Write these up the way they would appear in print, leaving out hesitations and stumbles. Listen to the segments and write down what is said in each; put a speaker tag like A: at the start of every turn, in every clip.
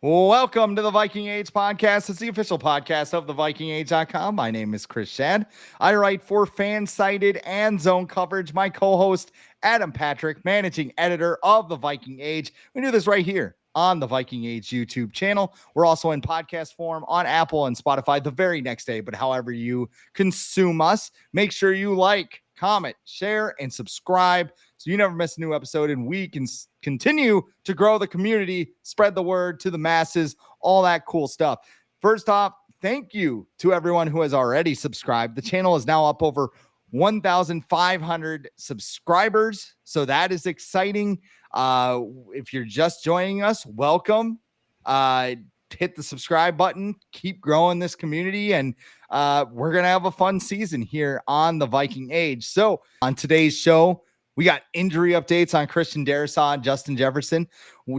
A: Welcome to the Viking Age podcast. It's the official podcast of the VikingAge.com. My name is Chris Schad. I write for FanSided and Zone Coverage. My co-host, Adam Patrick, managing editor of the Viking Age. We do this right here on the Viking Age YouTube channel. We're also in podcast form on Apple and Spotify the very next day. But however you consume us, make sure you like, comment, share, and subscribe so you never miss a new episode, and we can continue to grow the community, spread the word to the masses, all that cool stuff. First off, thank you to everyone who has already subscribed. The channel is now up over 1,500 subscribers, so that is exciting. If you're just joining us, welcome. Hit the subscribe button, keep growing this community, and we're going to have a fun season here on the Viking Age. So on today's show, we got injury updates on Christian Darrisaw and Justin Jefferson.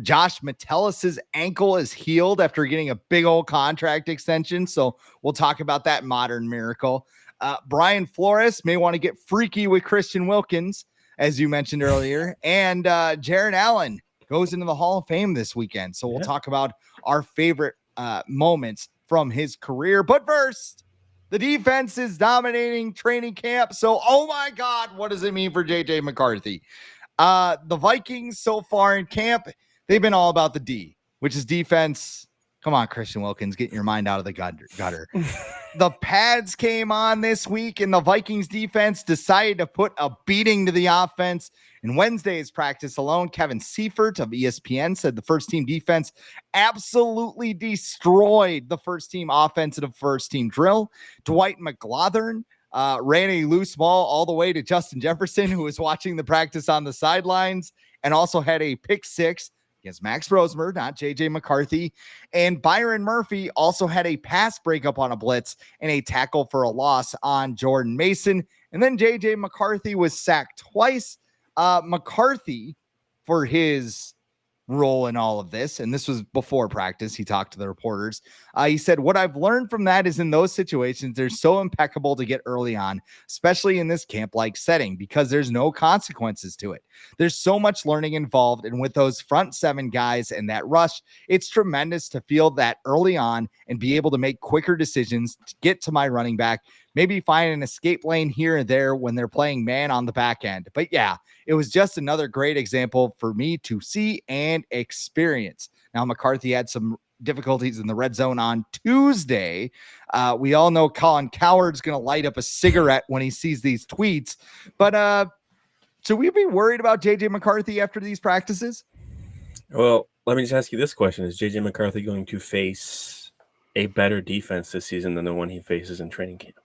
A: Josh Metellus' ankle is healed after getting a big old contract extension, so we'll talk about that modern miracle. Brian Flores may want to get freaky with Christian Wilkins, as you mentioned earlier, and Jaron Allen goes into the Hall of Fame this weekend, so we'll talk about our favorite moments from his career. But first, the defense is dominating training camp. So, oh my God, what does it mean for JJ McCarthy? The Vikings so far in camp, they've been all about the D, which is defense. Come on, Christian Wilkins, get your mind out of the gutter. The pads came on this week, and the Vikings defense decided to put a beating to the offense. In Wednesday's practice alone, Kevin Seifert of ESPN said the first team defense absolutely destroyed the first team offense at a first team drill. Dwight McGlothern ran a loose ball all the way to Justin Jefferson, who was watching the practice on the sidelines, and also had a pick six against Max Rosemer, not JJ McCarthy. And Byron Murphy also had a pass breakup on a blitz and a tackle for a loss on Jordan Mason. And then JJ McCarthy was sacked twice. McCarthy, for his role in all of this, and this was before practice, he talked to the reporters. He said, what I've learned from that is in those situations, they're so impeccable to get early on, especially in this camp-like setting, because there's no consequences to it. There's so much learning involved, and with those front seven guys and that rush, it's tremendous to feel that early on and be able to make quicker decisions to get to my running back, maybe find an escape lane here and there when they're playing man on the back end. But yeah, it was just another great example for me to see and experience. Now, McCarthy had some difficulties in the red zone on Tuesday. We all know Colin Cowherd's going to light up a cigarette when he sees these tweets. But should we be worried about JJ McCarthy after these practices?
B: Well, let me just ask you this question. Is JJ McCarthy going to face a better defense this season than the one he faces in training camp?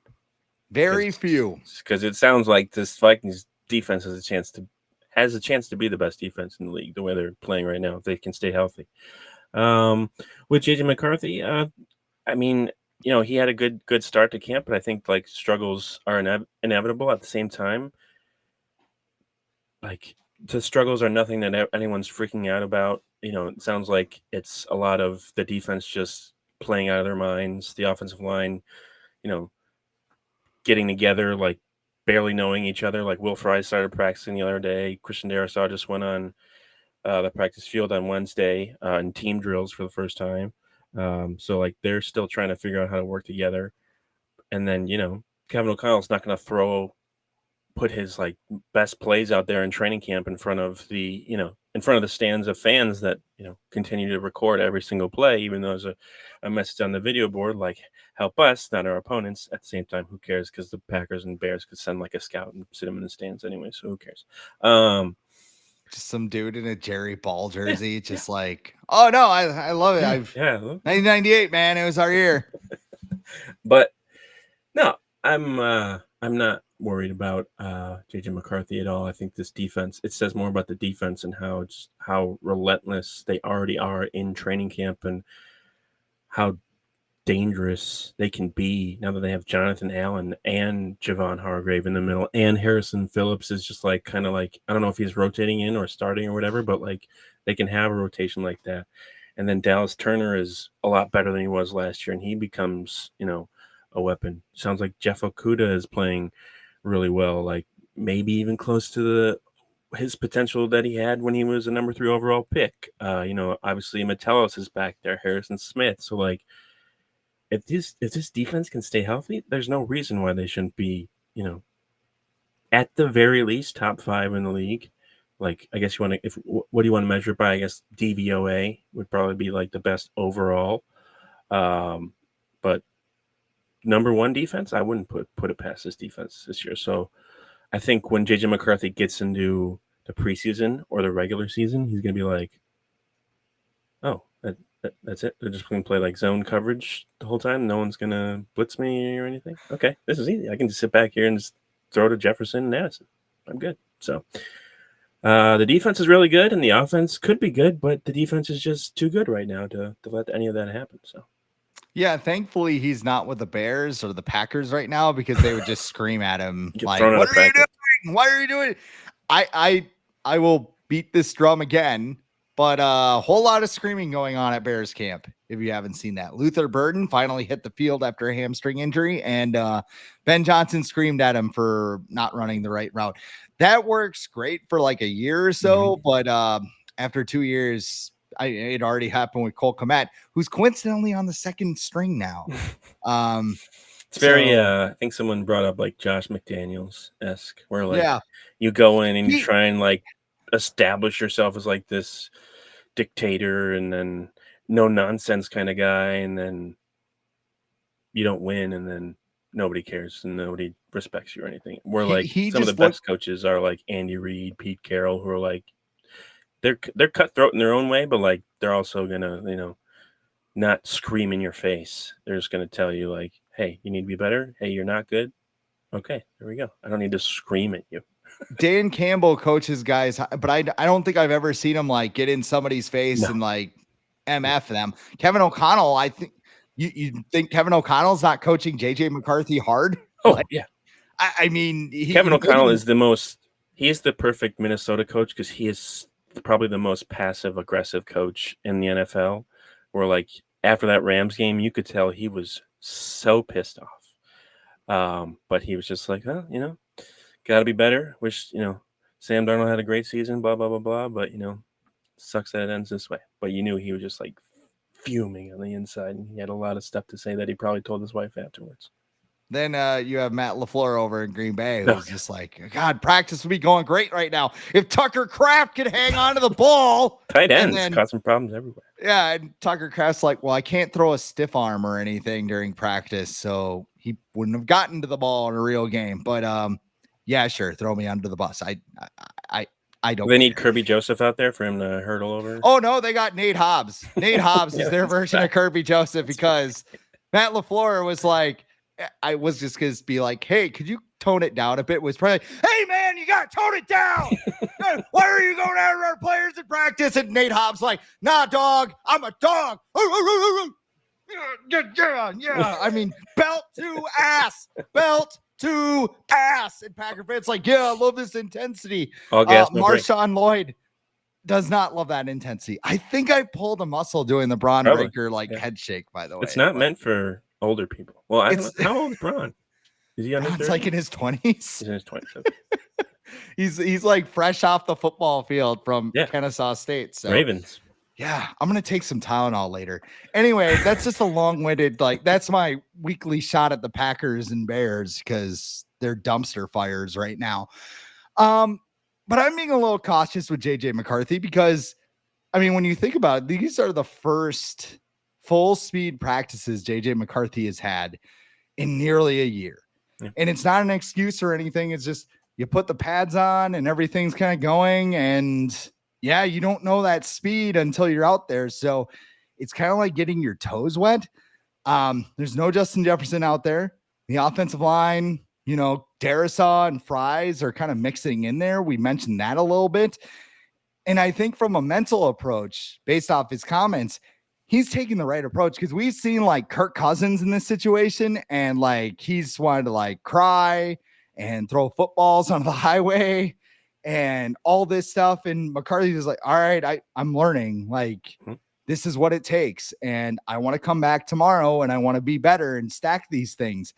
A: Very few.
B: Because it sounds like this Vikings defense has a chance to be the best defense in the league, the way they're playing right now, if they can stay healthy. With JJ McCarthy, I mean, he had a good start to camp, but I think like struggles are inevitable at the same time. Like the struggles are nothing that anyone's freaking out about. It sounds like it's a lot of the defense just playing out of their minds, the offensive line, getting together, like barely knowing each other. Like Will Fry started practicing the other day. Christian Darrisaw just went on the practice field on Wednesday in team drills for the first time. So like they're still trying to figure out how to work together. And then, Kevin O'Connell's not going to put his like best plays out there in training camp in front of the stands of fans that, continue to record every single play, even though there's a message on the video board, like help us, not our opponents. At the same time, who cares? Because the Packers and Bears could send like a scout and sit him in the stands anyway. So who cares?
A: Just some dude in a Jerry Ball jersey, like, oh no, I love it. 1998, man, it was our year.
B: But no, I'm not worried about JJ McCarthy at all. I think this defense, it says more about the defense and how relentless they already are in training camp and how dangerous they can be now that they have Jonathan Allen and Javon Hargrave in the middle, and Harrison Phillips is just like kind of like, I don't know if he's rotating in or starting or whatever, but like they can have a rotation like that. And then Dallas Turner is a lot better than he was last year, and he becomes, a weapon. Sounds like Jeff Okudah is playing really well, like maybe even close to his potential that he had when he was a number 3 overall pick. Obviously Metellus is back there, Harrison Smith. So like, if this defense can stay healthy, there's no reason why they shouldn't be, at the very least top 5 in the league. Like, I guess what do you want to measure it by? I guess DVOA would probably be like the best overall. But number 1 defense, I wouldn't put it past this defense this year. So I think when JJ McCarthy gets into the preseason or the regular season, he's gonna be like, "Oh, that's it. They're just gonna play like zone coverage the whole time. No one's gonna blitz me or anything. Okay, this is easy. I can just sit back here and just throw to Jefferson and Addison. I'm good." So the defense is really good, and the offense could be good, but the defense is just too good right now to let any of that happen. So.
A: Yeah, thankfully he's not with the Bears or the Packers right now, because they would just scream at him like, "What are you doing? Why are you doing it?" I will beat this drum again, but a whole lot of screaming going on at Bears camp. If you haven't seen that, Luther Burden finally hit the field after a hamstring injury, and Ben Johnson screamed at him for not running the right route. That works great for like a year or so, but after 2 years, it already happened with Cole Kmet, who's coincidentally on the second string now.
B: It's very, I think someone brought up like Josh McDaniels-esque, where like you go in and you try and like establish yourself as like this dictator and then no nonsense kind of guy, and then you don't win, and then nobody cares and nobody respects you or anything. Where like some of the best coaches are like Andy Reid, Pete Carroll, who are like, they're cutthroat in their own way, but like they're also gonna, not scream in your face. They're just gonna tell you like, "Hey, you need to be better. Hey, you're not good. Okay, there we go. I don't need to scream at you."
A: Dan Campbell coaches guys, but I don't think I've ever seen him like get in somebody's face and like MF them. Kevin O'Connell, I think you think Kevin O'Connell's not coaching JJ McCarthy hard?
B: Oh, like, yeah.
A: I mean,
B: Kevin O'Connell is he's the perfect Minnesota coach, because he is probably the most passive aggressive coach in the NFL, where like after that Rams game, you could tell he was so pissed off. But he was just like, got to be better. Wish, Sam Darnold had a great season, blah, blah, blah, blah. But, sucks that it ends this way. But you knew he was just like fuming on the inside, and he had a lot of stuff to say that he probably told his wife afterwards.
A: Then you have Matt LaFleur over in Green Bay, who's just like, "God, practice would be going great right now if Tucker Kraft could hang on to the ball."
B: Tight ends causing problems everywhere.
A: Yeah, and Tucker Kraft's like, "Well, I can't throw a stiff arm or anything during practice, so he wouldn't have gotten to the ball in a real game." But yeah, sure, throw me under the bus. I don't.
B: They need Kirby Joseph out there for him to hurdle over.
A: Oh no, they got Nate Hobbs. Nate Hobbs is their version of Kirby Joseph, because Matt LaFleur was like, I was just going to be like, "Hey, could you tone it down a bit?" Was probably like, "Hey man, you got to tone it down. Why are you going after our players in practice?" And Nate Hobbs like, "Nah, dog, I'm a dog." Yeah. I mean, belt to ass. And Packer fans like, "Yeah, I love this intensity." Marshawn Lloyd does not love that intensity. I think I pulled a muscle doing the Braun Breaker head shake, by the way.
B: It's not meant for older people. Well, I don't know. How old is Braun? Is he under 30?
A: It's like in his 20s.
B: He's in his 20s. Okay.
A: he's like fresh off the football field from Kennesaw State. So
B: Ravens.
A: Yeah, I'm gonna take some Tylenol later. Anyway, that's just a long-winded, that's my weekly shot at the Packers and Bears, because they're dumpster fires right now. But I'm being a little cautious with JJ McCarthy, because I mean, when you think about it, these are the first full speed practices JJ McCarthy has had in nearly a year. Yeah. And it's not an excuse or anything. It's just, you put the pads on and everything's kind of going, and you don't know that speed until you're out there. So it's kind of like getting your toes wet. There's no Justin Jefferson out there. The offensive line, Darisaw and Fries are kind of mixing in there. We mentioned that a little bit. And I think from a mental approach, based off his comments, he's taking the right approach, because we've seen like Kirk Cousins in this situation, and like he's wanted to like cry and throw footballs on the highway and all this stuff. And McCarthy is like, "All right, I'm learning, like this is what it takes. And I want to come back tomorrow and I want to be better and stack these things."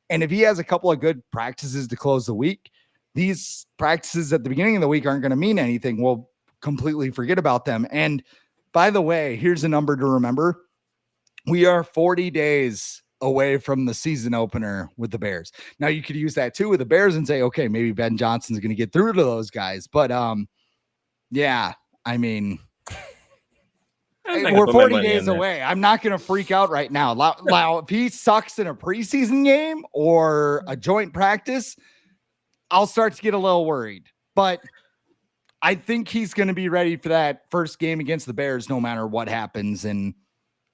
A: And if he has a couple of good practices to close the week, these practices at the beginning of the week aren't going to mean anything. We'll completely forget about them. And by the way, here's a number to remember. We are 40 days away from the season opener with the Bears. Now you could use that too with the Bears and say, okay, maybe Ben Johnson's going to get through to those guys. But yeah, I mean, we're 40 days away. I'm not going to freak out right now. Now, if he sucks in a preseason game or a joint practice, I'll start to get a little worried. But I think he's going to be ready for that first game against the Bears no matter what happens. And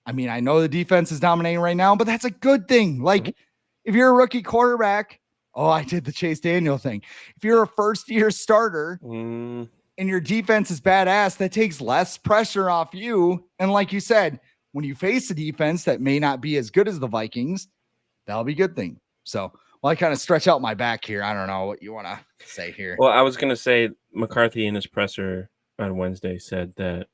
A: I mean, I know the defense is dominating right now, but that's a good thing. Like, if you're a rookie quarterback, I did the Chase Daniel thing. If you're a first-year starter and your defense is badass, that takes less pressure off you. And like you said, when you face a defense that may not be as good as the Vikings, that'll be a good thing. So, I kind of stretch out my back here. I don't know what you want to say here.
B: Well, I was going to say McCarthy in his presser on Wednesday said that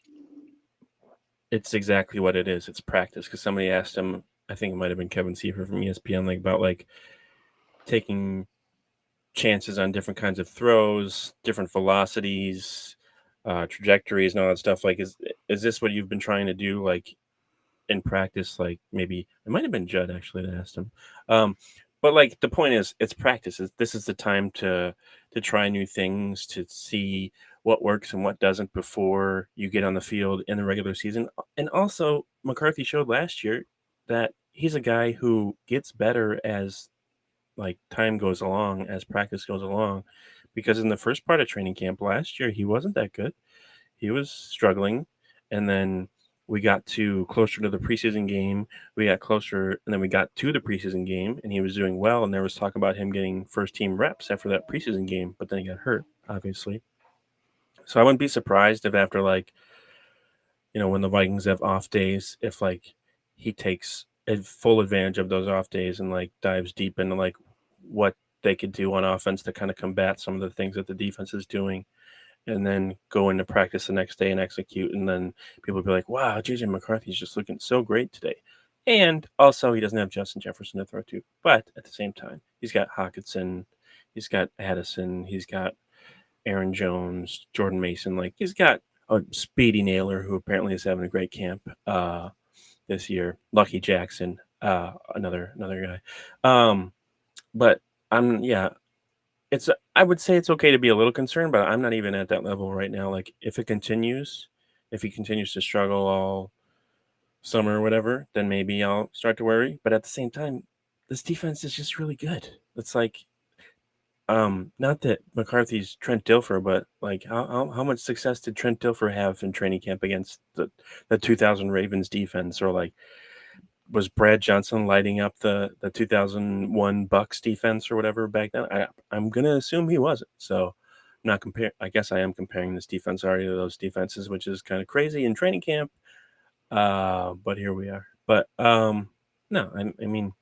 B: it's exactly what it is. It's practice. Because somebody asked him, I think it might have been Kevin Seaver from ESPN, like about like taking chances on different kinds of throws, different velocities, trajectories, and all that stuff. Like, is this what you've been trying to do, like in practice? Like, maybe it might have been Judd actually that asked him. But like the point is, it's practice. This is the time to try new things, to see what works and what doesn't before you get on the field in the regular season. And also, McCarthy showed last year that he's a guy who gets better as like time goes along, as practice goes along. Because in the first part of training camp last year, he wasn't that good. He was struggling, and then we got closer to the preseason game. We got closer, and then we got to the preseason game, and he was doing well. And there was talk about him getting first-team reps after that preseason game, but then he got hurt, obviously. So I wouldn't be surprised if after, like, when the Vikings have off days, if, like, he takes full advantage of those off days and, like, dives deep into, like, what they could do on offense to kind of combat some of the things that the defense is doing, and then go into practice the next day and execute. And then people will be like, wow, JJ McCarthy's just looking so great today. And also, he doesn't have Justin Jefferson to throw to. But at the same time, he's got Hawkinson, he's got Addison, he's got Aaron Jones, Jordan Mason. Like, he's got a Speedy Naylor, who apparently is having a great camp this year. Lucky Jackson, another guy. But I would say it's okay to be a little concerned, but I'm not even at that level right now. Like, if he continues to struggle all summer or whatever, then maybe I'll start to worry. But at the same time, this defense is just really good. It's like, not that McCarthy's Trent Dilfer, but like how much success did Trent Dilfer have in training camp against the 2000 Ravens defense, or like, was Brad Johnson lighting up the 2001 Bucks defense or whatever back then? I'm going to assume he wasn't. So I'm not I guess I am comparing this defense already to those defenses, which is kind of crazy in training camp. But here we are. But no, I mean,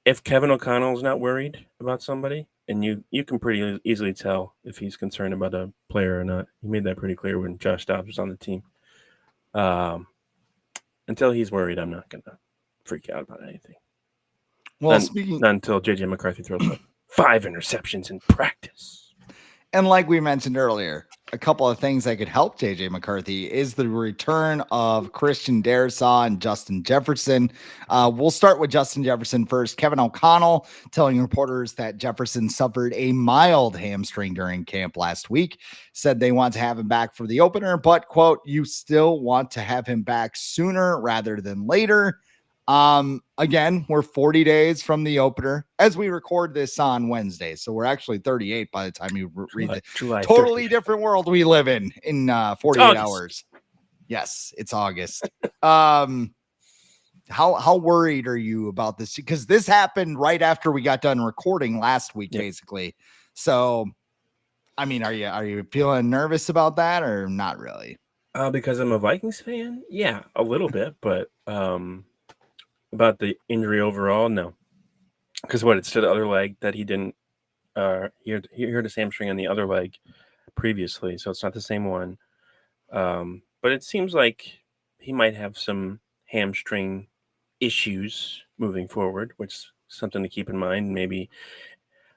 B: if Kevin O'Connell's not worried about somebody, and you can pretty easily tell if he's concerned about a player or not. He made that pretty clear when Josh Dobbs was on the team. Until he's worried, I'm not going to freak out about anything. Well, not until JJ McCarthy throws like 5 interceptions in practice.
A: And like we mentioned earlier, a couple of things that could help JJ McCarthy is the return of Christian Darrisaw and Justin Jefferson. We'll start with Justin Jefferson first. Kevin O'Connell telling reporters that Jefferson suffered a mild hamstring during camp last week, said they want to have him back for the opener, but, quote, you still want to have him back sooner rather than later. Again, we're 40 days from the opener as we record this on Wednesday. So we're actually 38 by the time you read it. Totally 30th. Different world we live in 48 hours. Yes, it's August. How worried are you about this? Because this happened right after we got done recording last week, basically. So, I mean, are you feeling nervous about that or not really?
B: Because I'm a Vikings fan? Yeah, a little bit, but about the injury overall, no. Because it's to the other leg that he didn't. He hurt his hamstring on the other leg previously, so it's not the same one. But it seems like he might have some hamstring issues moving forward, which is something to keep in mind. Maybe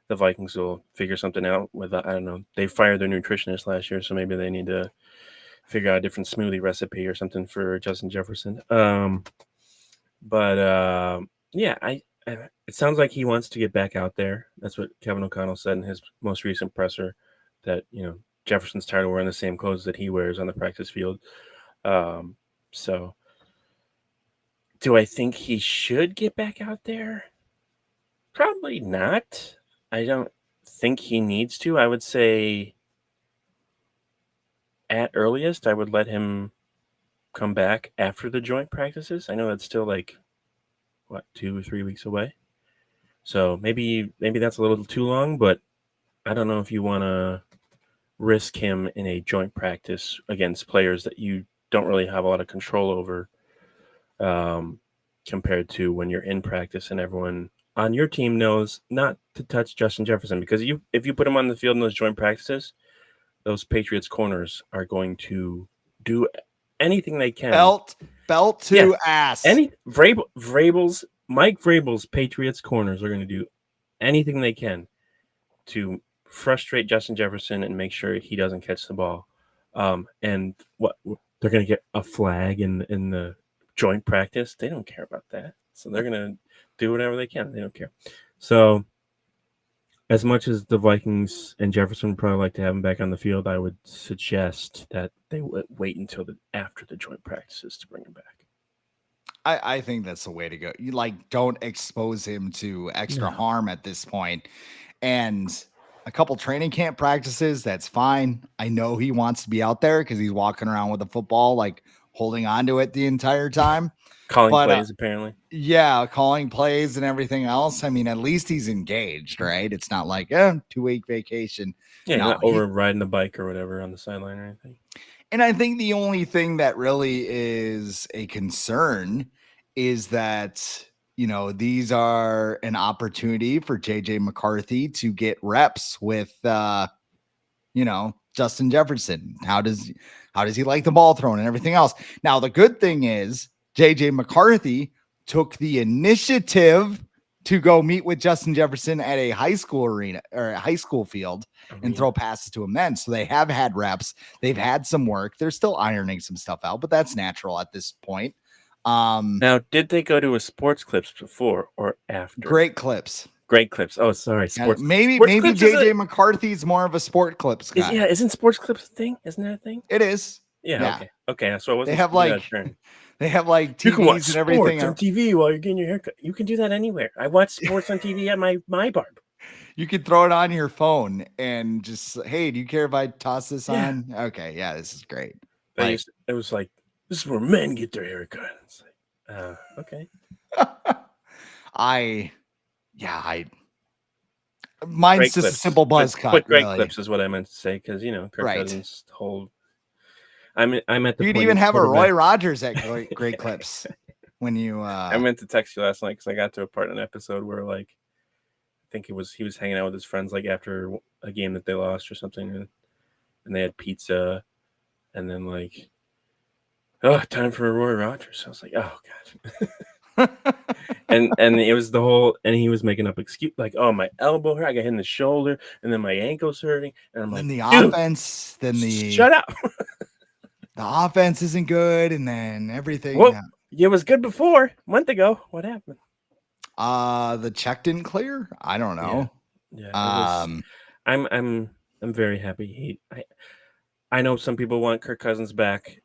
B: the Vikings will figure something out with, I don't know, they fired their nutritionist last year, so maybe they need to figure out a different smoothie recipe or something for Justin Jefferson. Yeah, it sounds like he wants to get back out there. That's what Kevin O'Connell said in his most recent presser, that Jefferson's tired of wearing the same clothes that he wears on the practice field. So do I think he should get back out there? Probably not. I don't think he needs to. I would say at earliest, I would let him come back after the joint practices. I know that's still like, what, 2 or 3 weeks away. So maybe that's a little too long, but I don't know if you want to risk him in a joint practice against players that you don't really have a lot of control over, compared to when you're in practice and everyone on your team knows not to touch Justin Jefferson, because if you put him on the field in those joint practices, those Patriots corners are going to do anything they can.
A: Belt to ass.
B: Mike Vrabel's Patriots corners are going to do anything they can to frustrate Justin Jefferson and make sure he doesn't catch the ball. And what they're going to get a flag in the joint practice. They don't care about that. So they're going to do whatever they can. They don't care. So as much as the Vikings and Jefferson would probably like to have him back on the field, I would suggest that they wait until after the joint practices to bring him back.
A: I think that's the way to go. You don't expose him to extra harm at this point. And a couple training camp practices, that's fine. I know he wants to be out there because he's walking around with a football, holding on to it the entire time.
B: Calling plays, apparently.
A: Yeah, calling plays and everything else. I mean, at least he's engaged, right? It's not like 2-week vacation.
B: Yeah, no, not over riding the bike or whatever on the sideline or anything.
A: And I think the only thing that really is a concern is that, these are an opportunity for JJ McCarthy to get reps with, Justin Jefferson. How does he like the ball thrown and everything else? Now, the good thing is JJ McCarthy took the initiative to go meet with Justin Jefferson at a high school arena or a high school field and throw passes to him then. So they have had reps. They've had some work. They're still ironing some stuff out, but that's natural at this point.
B: Now, did they go to a sports clips before or after?
A: Great clips.
B: Oh, sorry.
A: Sports. Maybe JJ McCarthy's more of a sport clips guy.
B: Isn't sports clips a thing? Isn't that a thing?
A: It is.
B: Yeah. Okay. So I wasn't.
A: They have TVs
B: you can watch
A: and everything
B: on TV while you're getting your haircut. You can do that anywhere. I watch sports on TV at my barber.
A: You could throw it on your phone and just, hey, do you care if I toss this on? Okay, yeah, this is great.
B: It was like, this is where men get their haircut. It's like, okay.
A: Mine's
B: great
A: just
B: clips.
A: a simple buzz cut.
B: But great clips is what I meant to say, because Kirk Cousins' whole. I'm at the.
A: You'd even have a Roy Rogers at great clips when you.
B: I meant to text you last night because I got to a part in an episode where I think he was hanging out with his friends after a game that they lost or something, and they had pizza, and then time for a Roy Rogers. I was like, oh god. and it was the whole, and he was making up excuse my elbow hurt, I got hit in the shoulder, and then my ankle's hurting, and I'm like,
A: the offense,
B: shut up.
A: The offense isn't good, and then everything.
B: Well, it was good before a month ago. What happened?
A: The check didn't clear. I don't know.
B: Yeah. I'm very happy. I know some people want Kirk Cousins back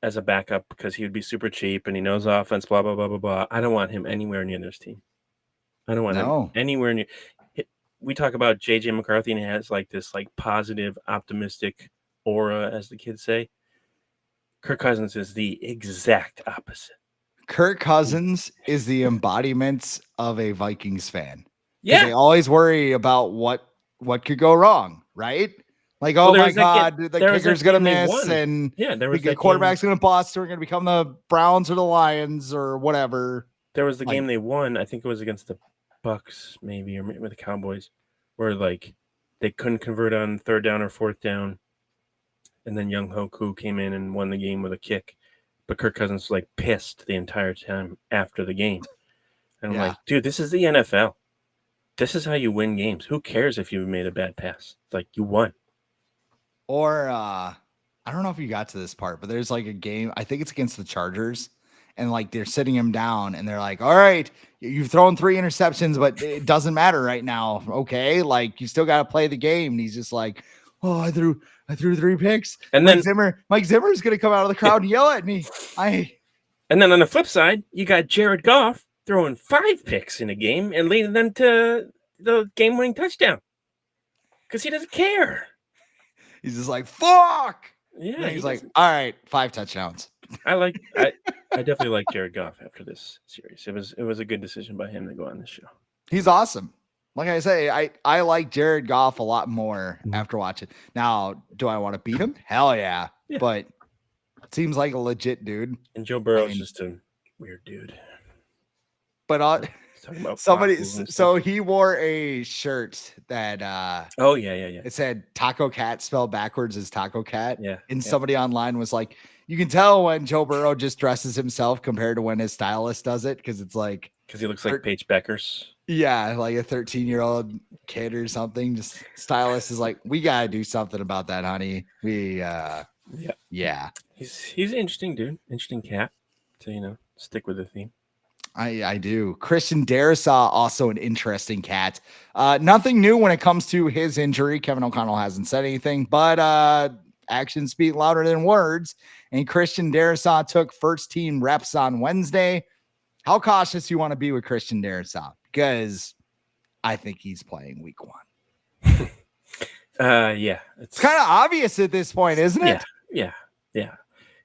B: as a backup because he would be super cheap and he knows offense, blah, blah, blah, blah, blah. I don't want him anywhere near this team. I don't want him anywhere near. We talk about JJ McCarthy and he has this positive, optimistic aura, as the kids say. Kirk Cousins is the exact opposite.
A: Kirk Cousins is the embodiment of a Vikings fan. Yeah. They always worry about what could go wrong, right? My God, the kicker's going to miss, and the quarterback's going to bust, or we're going to become the Browns or the Lions or whatever.
B: There was the game they won. I think it was against the Bucks, maybe, or with the Cowboys, where they couldn't convert on third down or fourth down, and then Young Hoku came in and won the game with a kick. But Kirk Cousins was pissed the entire time after the game, and I'm like, dude, this is the NFL. This is how you win games. Who cares if you made a bad pass? It's like you won.
A: Or I don't know if you got to this part, but there's like a game, I think it's against the Chargers, and like they're sitting him down and they're like, all right, you've thrown 3 interceptions, but it doesn't matter right now. Okay. Like you still got to play the game. And he's just like, oh, I threw 3 picks.
B: And
A: Mike
B: then
A: Zimmer is going to come out of the crowd and yell at me.
B: And then on the flip side, you got Jared Goff throwing 5 picks in a game and leading them to the game-winning touchdown because he doesn't care.
A: He's just like, fuck.
B: Yeah,
A: and he's like, all right, 5 touchdowns.
B: I definitely like Jared Goff after this series. It was a good decision by him to go on this show.
A: He's awesome. Like I say, I like Jared Goff a lot more after watching. Now, do I want to beat him? Hell yeah. But it seems like a legit dude.
B: And Joe Burrow's just a weird dude.
A: But so he wore a shirt that
B: it
A: said Taco Cat spelled backwards as Taco Cat.
B: Yeah.
A: And somebody online was like, you can tell when Joe Burrow just dresses himself compared to when his stylist does it, because it's like
B: he looks like Paige Beckers.
A: Yeah, like a 13-year-old kid or something. Just stylist is like, we gotta do something about that, honey. We yeah.
B: He's an interesting dude, interesting cat. To stick with the theme.
A: I do. Christian Darrisaw, also an interesting cat. Nothing new when it comes to his injury. Kevin O'Connell hasn't said anything, but actions speak louder than words. And Christian Darrisaw took first team reps on Wednesday. How cautious you want to be with Christian Darrisaw? Because I think he's playing week 1.
B: Yeah.
A: It's kind of obvious at this point, isn't it?
B: Yeah.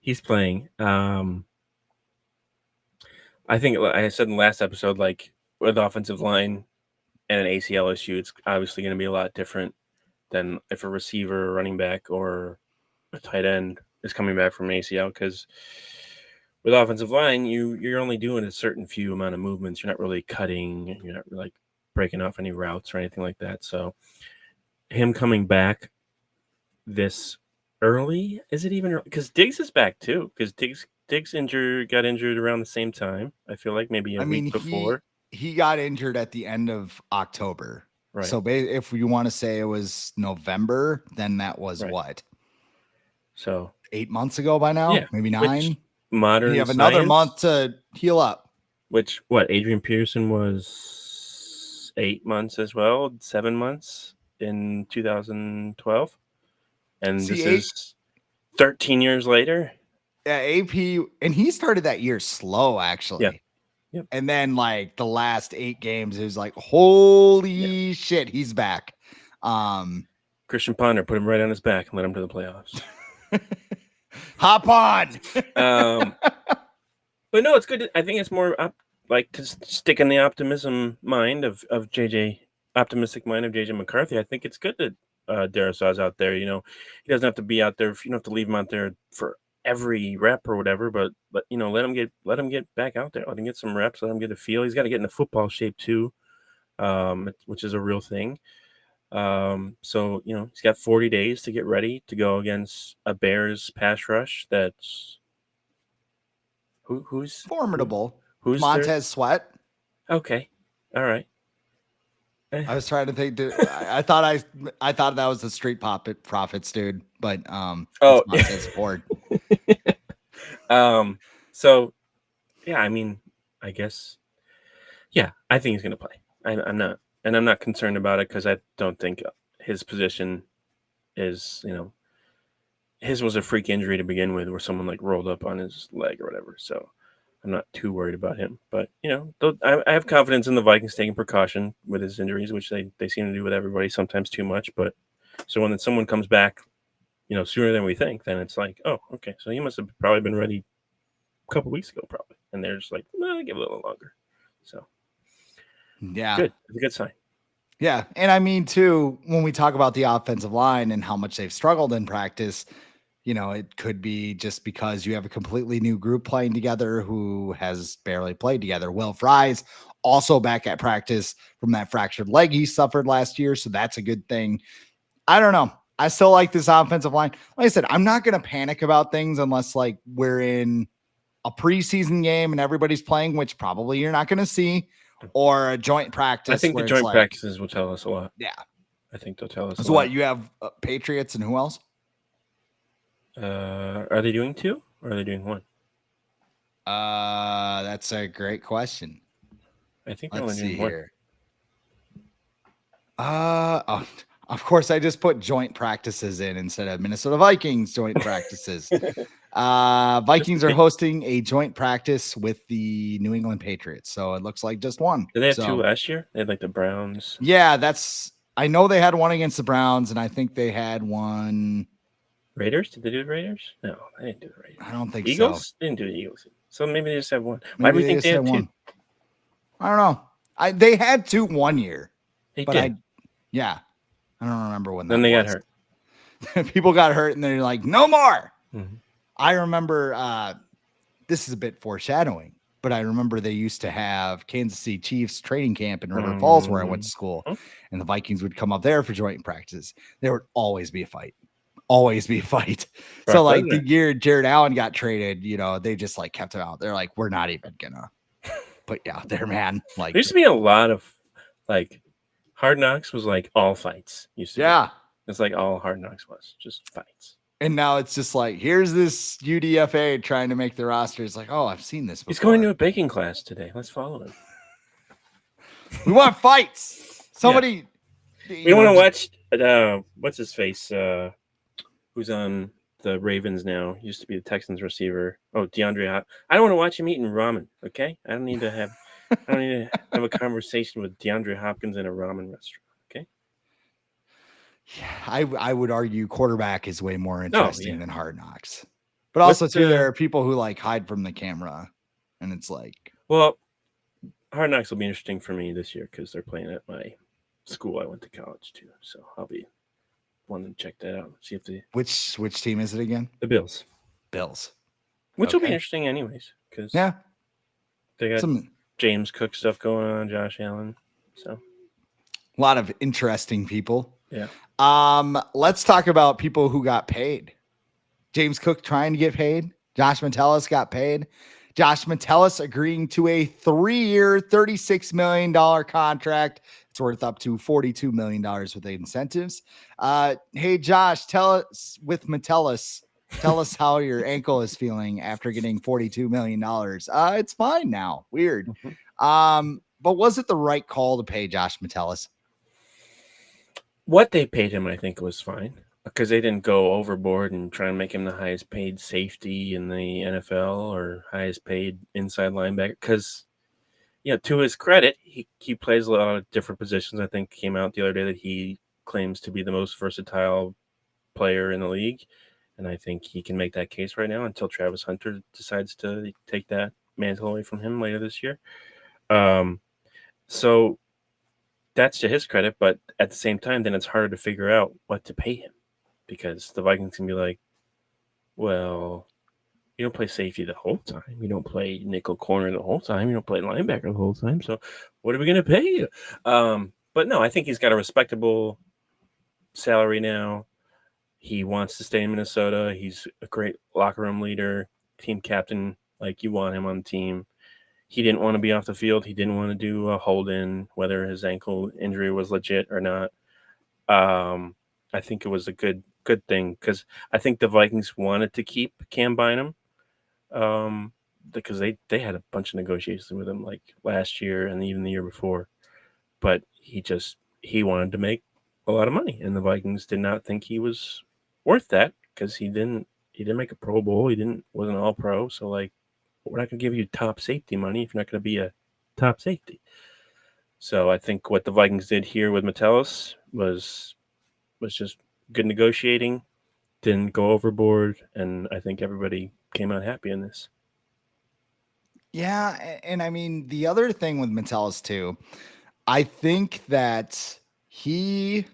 B: He's playing. I think I said in the last episode, like with offensive line and an ACL issue, it's obviously going to be a lot different than if a receiver, a running back, or a tight end is coming back from an ACL. Because with offensive line, you're only doing a certain few amount of movements. You're not really cutting. You're not like breaking off any routes or anything like that. So him coming back this early, is it even? Because Diggs is back too. Because Diggs got injured around the same time. I feel like maybe a week before.
A: He got injured at the end of October.
B: Right.
A: So if you want to say it was November, then that was what?
B: So
A: 8 months ago by now?
B: Yeah.
A: Maybe 9?
B: Modern
A: you have another month to heal up.
B: Which, Adrian Peterson was 8 months as well, 7 months in 2012. And this is 13 years later.
A: Yeah, AP, and he started that year slow, actually.
B: Yeah. Yep.
A: And then, like, the last 8 games, it was like, holy shit, he's back.
B: Christian Ponder put him right on his back and led him to the playoffs.
A: Hop on.
B: But no, it's good. I think it's more to stick in the optimistic mind of JJ McCarthy. I think it's good that Darrisaw's out there. He doesn't have to be out there. You don't have to leave him out there for every rep or whatever, but let him get back out there. Let him get some reps. Let him get a feel. He's got to get into football shape too, which is a real thing. So he's got 40 days to get ready to go against a Bears pass rush that's who's
A: formidable.
B: Who's
A: Montez Sweat?
B: Okay, all right.
A: I was trying to think. I thought that was the Street Profits dude, but Montez Ford.
B: So yeah, I mean, I guess, yeah, I think he's gonna play. I'm not concerned about it because I don't think his position is, his was a freak injury to begin with, where someone like rolled up on his leg or whatever. So I'm not too worried about him. But I have confidence in the Vikings taking precaution with his injuries, which they seem to do with everybody, sometimes too much. But so when someone comes back, sooner than we think, then it's like, oh, okay, so he must have probably been ready a couple weeks ago, probably, and they're just like, well, give it a little longer. So
A: yeah,
B: good. It's a good sign.
A: Yeah, and I mean too, when we talk about the offensive line and how much they've struggled in practice, it could be just because you have a completely new group playing together who has barely played together. Will Fry's also back at practice from that fractured leg he suffered last year, so that's a good thing. I don't know. I still like this offensive line. Like I said, I'm not going to panic about things unless like we're in a preseason game and everybody's playing, which probably you're not going to see, or a joint practice.
B: I think the
A: where
B: joint
A: it's like,
B: practices will tell us a lot.
A: yeah.
B: I think they'll tell us
A: So
B: a lot.
A: what, you have Patriots and who else?
B: Are they doing 2 or are they doing 1?
A: That's a great question.
B: I think they're
A: Let's
B: only
A: see
B: doing 1.
A: here. Of course, I just put joint practices in instead of Minnesota Vikings joint practices. Vikings are hosting a joint practice with the New England Patriots, so it looks like just one.
B: Did they have 2 last year? They had like the Browns.
A: Yeah, I know they had one against the Browns, and I think they had one.
B: Raiders? Did they do the Raiders? No, they didn't do the Raiders.
A: I don't think
B: Eagles?
A: so.
B: They didn't do the Eagles. So maybe they just have one.
A: Maybe
B: Why do we think they had 2?
A: one. I don't know. They had 2 1 year.
B: They
A: but
B: did.
A: I don't remember when
B: then
A: that
B: they
A: was.
B: got
A: hurt. People got hurt, and they're like, no more.
B: Mm-hmm.
A: I remember, this is a bit foreshadowing, but I remember they used to have Kansas City Chiefs training camp in River Falls where I went to school, and the Vikings would come up there for joint practice. There would always be a fight. So like the year Jared Allen got traded, they just like kept him out. They're like, we're not even gonna put you out there, man. Like,
B: there used to be a lot of like Hard Knocks was like all fights. Used to be. It's like all Hard Knocks was just fights.
A: And now it's just like, here's this UDFA trying to make the roster. It's like, oh, I've seen this before.
B: He's going to a baking class today. Let's follow him.
A: We want fights. Somebody.
B: Yeah. We want to watch. What's his face? Who's on the Ravens now? Used to be the Texans receiver. Oh, DeAndre. I don't want to watch him eating ramen. Okay, I don't need to have a conversation with DeAndre Hopkins in a ramen restaurant. Okay.
A: Yeah, I would argue quarterback is way more interesting than Hard Knocks. But also, too, there are people who like hide from the camera, and it's like,
B: well, Hard Knocks will be interesting for me this year because they're playing at my school I went to college to, so I'll be wanting to check that out. See if they
A: which team is it again?
B: The Bills. Which will be interesting anyways, because they got some James Cook stuff going on, Josh Allen, so
A: a lot of interesting people.
B: Yeah.
A: Let's talk about people who got paid. James Cook trying to get paid. Josh Metellus got paid. Josh Metellus agreeing to a 3-year, $36 million contract. It's worth up to $42 million with the incentives. Hey, Josh, tell us with Metellus, tell us how your ankle is feeling after getting $42 million. It's fine now. Weird. Mm-hmm. But was it the right call to pay Josh Metellus?
B: What they paid him, I think, was fine because they didn't go overboard and try and make him the highest paid safety in the NFL or highest paid inside linebacker. Because, to his credit, he plays a lot of different positions. I think came out the other day that he claims to be the most versatile player in the league. And I think he can make that case right now until Travis Hunter decides to take that mantle away from him later this year. So that's to his credit, but at the same time, then it's harder to figure out what to pay him because the Vikings can be like, well, you don't play safety the whole time. You don't play nickel corner the whole time. You don't play linebacker the whole time. So what are we going to pay you? But no, I think he's got a respectable salary now. He wants to stay in Minnesota. He's a great locker room leader, team captain. Like you want him on the team. He didn't want to be off the field. He didn't want to do a hold-in, whether his ankle injury was legit or not. I think it was a good thing because I think the Vikings wanted to keep Cam Bynum because they had a bunch of negotiations with him like last year and even the year before. But he wanted to make a lot of money, and the Vikings did not think he was worth that because he didn't make a Pro Bowl. Wasn't all pro. So like, we're not going to give you top safety money if you're not going to be a top safety. So I think what the Vikings did here with Metellus was just good negotiating, didn't go overboard, and I think everybody came out happy in this.
A: Yeah, and I mean, the other thing with Metellus too, I think that he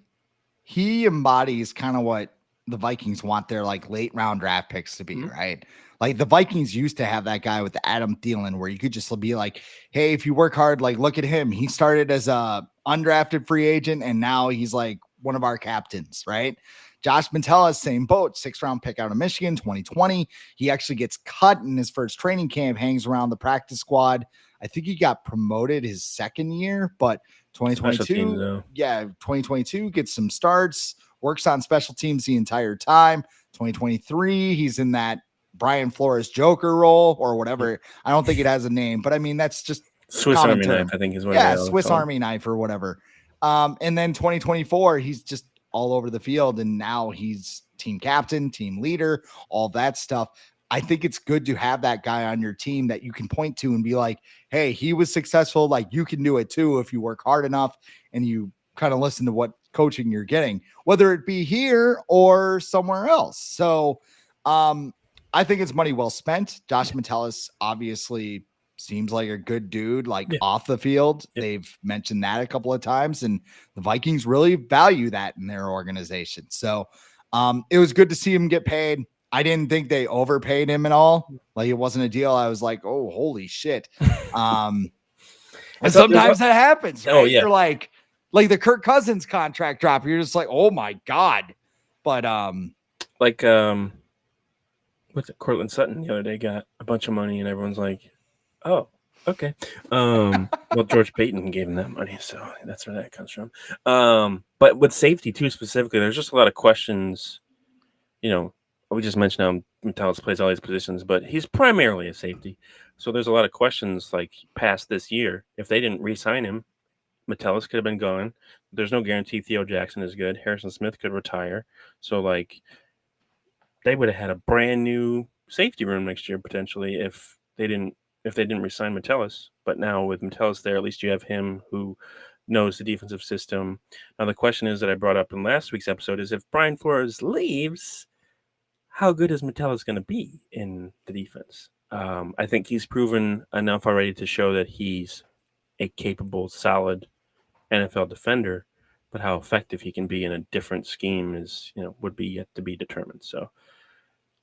A: embodies kind of what the Vikings want their like late round draft picks to be, right? Like the Vikings used to have that guy with the Adam Thielen where you could just be like, hey, if you work hard, like look at him. He started as a undrafted free agent and now he's like one of our captains, right? Josh Metellus, same boat, 6th-round pick out of Michigan, 2020. He actually gets cut in his first training camp, hangs around the practice squad. I think he got promoted his second year, but 2022, 2022 gets some starts, works on special teams the entire time. 2023, he's in that Brian Flores Joker role or whatever. I don't think it has a name, but I mean, that's just
B: Swiss Army knife, I think is what
A: it is. Swiss Army knife or whatever. And then 2024, he's just all over the field, and now he's team captain, team leader, all that stuff. I think it's good to have that guy on your team that you can point to and be like, hey, he was successful. Like, you can do it too if you work hard enough and you kind of listen to what coaching you're getting, whether it be here or somewhere else. So I think it's money well spent. Josh Metellus obviously seems like a good dude, like off the field. They've mentioned that a couple of times, and the Vikings really value that in their organization. So it was good to see him get paid. I didn't think they overpaid him at all. Like, it wasn't a deal. I was like, oh, holy shit. And sometimes that happens, right?
B: Oh, yeah.
A: You're like the Kirk Cousins contract drop. You're just like, oh my God. But
B: what's it? Cortland Sutton the other day got a bunch of money, and everyone's like, oh, okay. Well, George Payton gave him that money, so that's where that comes from. But with safety too, specifically, there's just a lot of questions. You know, we just mentioned how Metellus plays all these positions, but he's primarily a safety. So there's a lot of questions like past this year. If they didn't re-sign him, Metellus could have been gone. There's no guarantee Theo Jackson is good. Harrison Smith could retire. So like, they would have had a brand new safety room next year potentially if they didn't re-sign Metellus. But now with Metellus there, at least you have him who knows the defensive system. Now the question is that I brought up in last week's episode is, if Brian Flores leaves, how good is Metellus going to be in the defense? I think he's proven enough already to show that he's a capable, solid NFL defender, but how effective he can be in a different scheme is, would be yet to be determined. So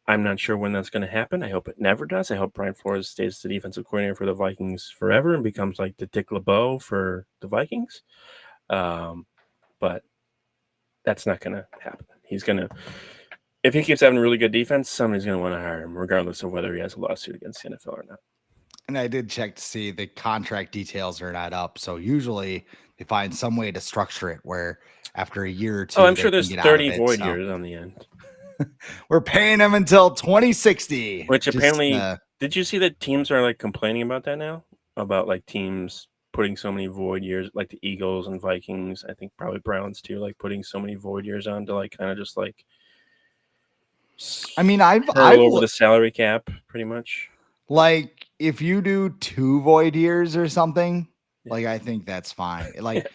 B: I'm not sure when that's going to happen. I hope it never does. I hope Brian Flores stays the defensive coordinator for the Vikings forever and becomes like the Dick LeBeau for the Vikings. But that's not going to happen. If he keeps having a really good defense, somebody's going to want to hire him, regardless of whether he has a lawsuit against the NFL or not.
A: And I did check to see the contract details are not up. So usually they find some way to structure it where after a year or two,
B: I'm sure there's 30 void years on the end.
A: We're paying him until 2060.
B: Which apparently, did you see that teams are like complaining about that now? About like teams putting so many void years, like the Eagles and Vikings, I think probably Browns too, like putting so many void years on to like kind of just like.
A: I mean, I've
B: over the salary cap pretty much.
A: Like, if you do 2 void years or something, like, I think that's fine. Like,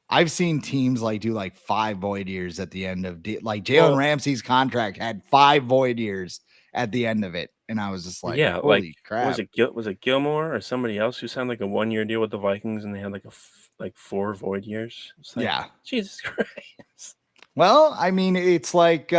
A: I've seen teams like do like 5 void years at the end of like Jalen Ramsey's contract had 5 void years at the end of it, and I was just like, holy crap!
B: Was it Gilmore or somebody else who signed like a 1-year deal with the Vikings and they had like 4 void years? Like, Jesus Christ.
A: Well, I mean, it's like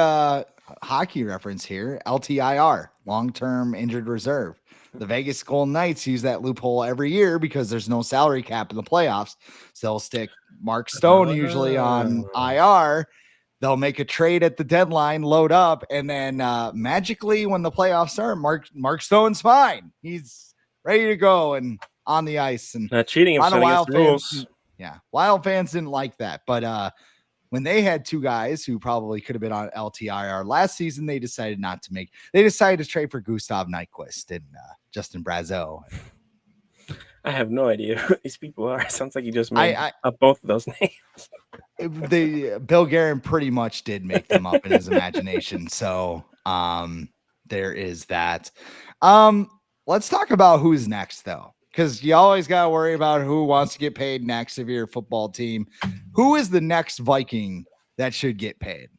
A: hockey reference here, LTIR, long-term injured reserve. The Vegas Golden Knights use that loophole every year because there's no salary cap in the playoffs. So they'll stick Mark Stone usually on IR. They'll make a trade at the deadline, load up, and then magically when the playoffs start, Mark Stone's fine. He's ready to go and on the ice. And
B: not cheating.
A: A lot of Wild fans, Wild fans didn't like that. But when they had 2 guys who probably could have been on LTIR last season, they decided not to they decided to trade for Gustav Nyquist and Justin Brazeau.
B: I have no idea who these people are. It sounds like you just made up both of those names.
A: Bill Guerin pretty much did make them up in his imagination. So there is that. Let's talk about who's next, though, because you always got to worry about who wants to get paid next if you're a football team. Who is the next Viking that should get paid?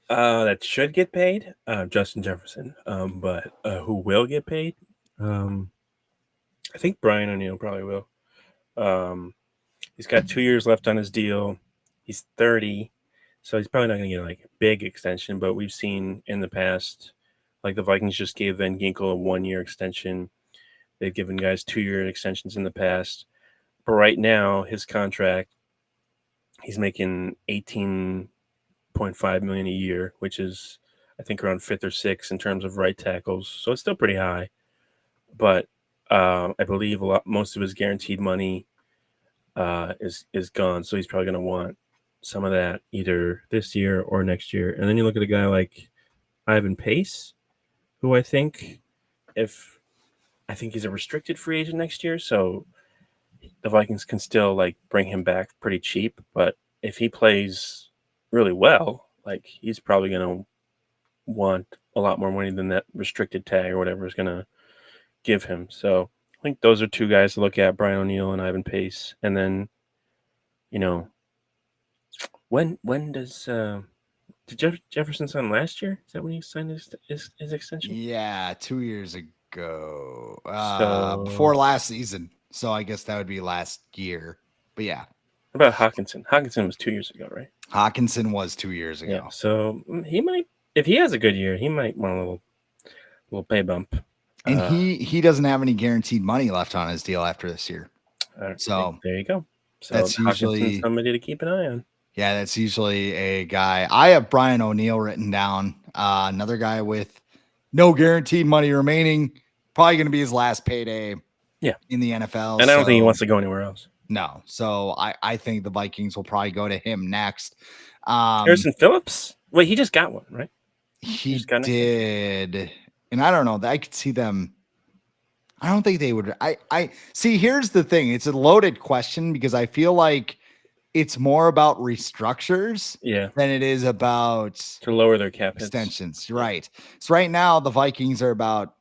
B: That should get paid? Justin Jefferson. But who will get paid? I think Brian O'Neill probably will. He's got 2 years left on his deal. He's 30, so he's probably not going to get like a big extension. But we've seen in the past, like the Vikings just gave Van Ginkel a 1-year extension. They've given guys 2-year extensions in the past. But right now, his contract, He's making $18.5 million a year, which is I think around 5th or 6th in terms of right tackles. So it's still pretty high. But I believe most of his guaranteed money is gone. So he's probably going to want some of that either this year or next year. And then you look at a guy like Ivan Pace, who I think he's a restricted free agent next year. So the Vikings can still like bring him back pretty cheap. But if he plays really well, like he's probably going to want a lot more money than that restricted tag or whatever is going to give him. So I think those are two guys to look at, Brian O'Neill and Ivan Pace. And then, when does did Jefferson sign last year? Is that when he signed his extension?
A: Yeah, 2 years ago. Before
B: So
A: last season. So I guess that would be last year. But yeah.
B: what about Hawkinson? Hawkinson was 2 years ago, right?
A: Hawkinson was 2 years ago.
B: Yeah. So he might, if he has a good year, he might want a little pay bump.
A: And he doesn't have any guaranteed money left on his deal after this year. So
B: there you go. So
A: that's
B: Hawkinson's
A: usually
B: somebody to keep an eye on.
A: Yeah, that's usually a guy. I have Brian O'Neill written down. Another guy with no guaranteed money remaining. Probably going to be his last payday.
B: Yeah.
A: In the NFL.
B: And I don't think he wants to go anywhere else.
A: No. So I think the Vikings will probably go to him next.
B: Harrison Phillips? Wait, he just got one, right?
A: He did. And I don't know. I could see them. I don't think they would. I see. Here's the thing. It's a loaded question because I feel like it's more about restructures than it is about
B: to lower their cap
A: extensions. Right. So right now the Vikings are about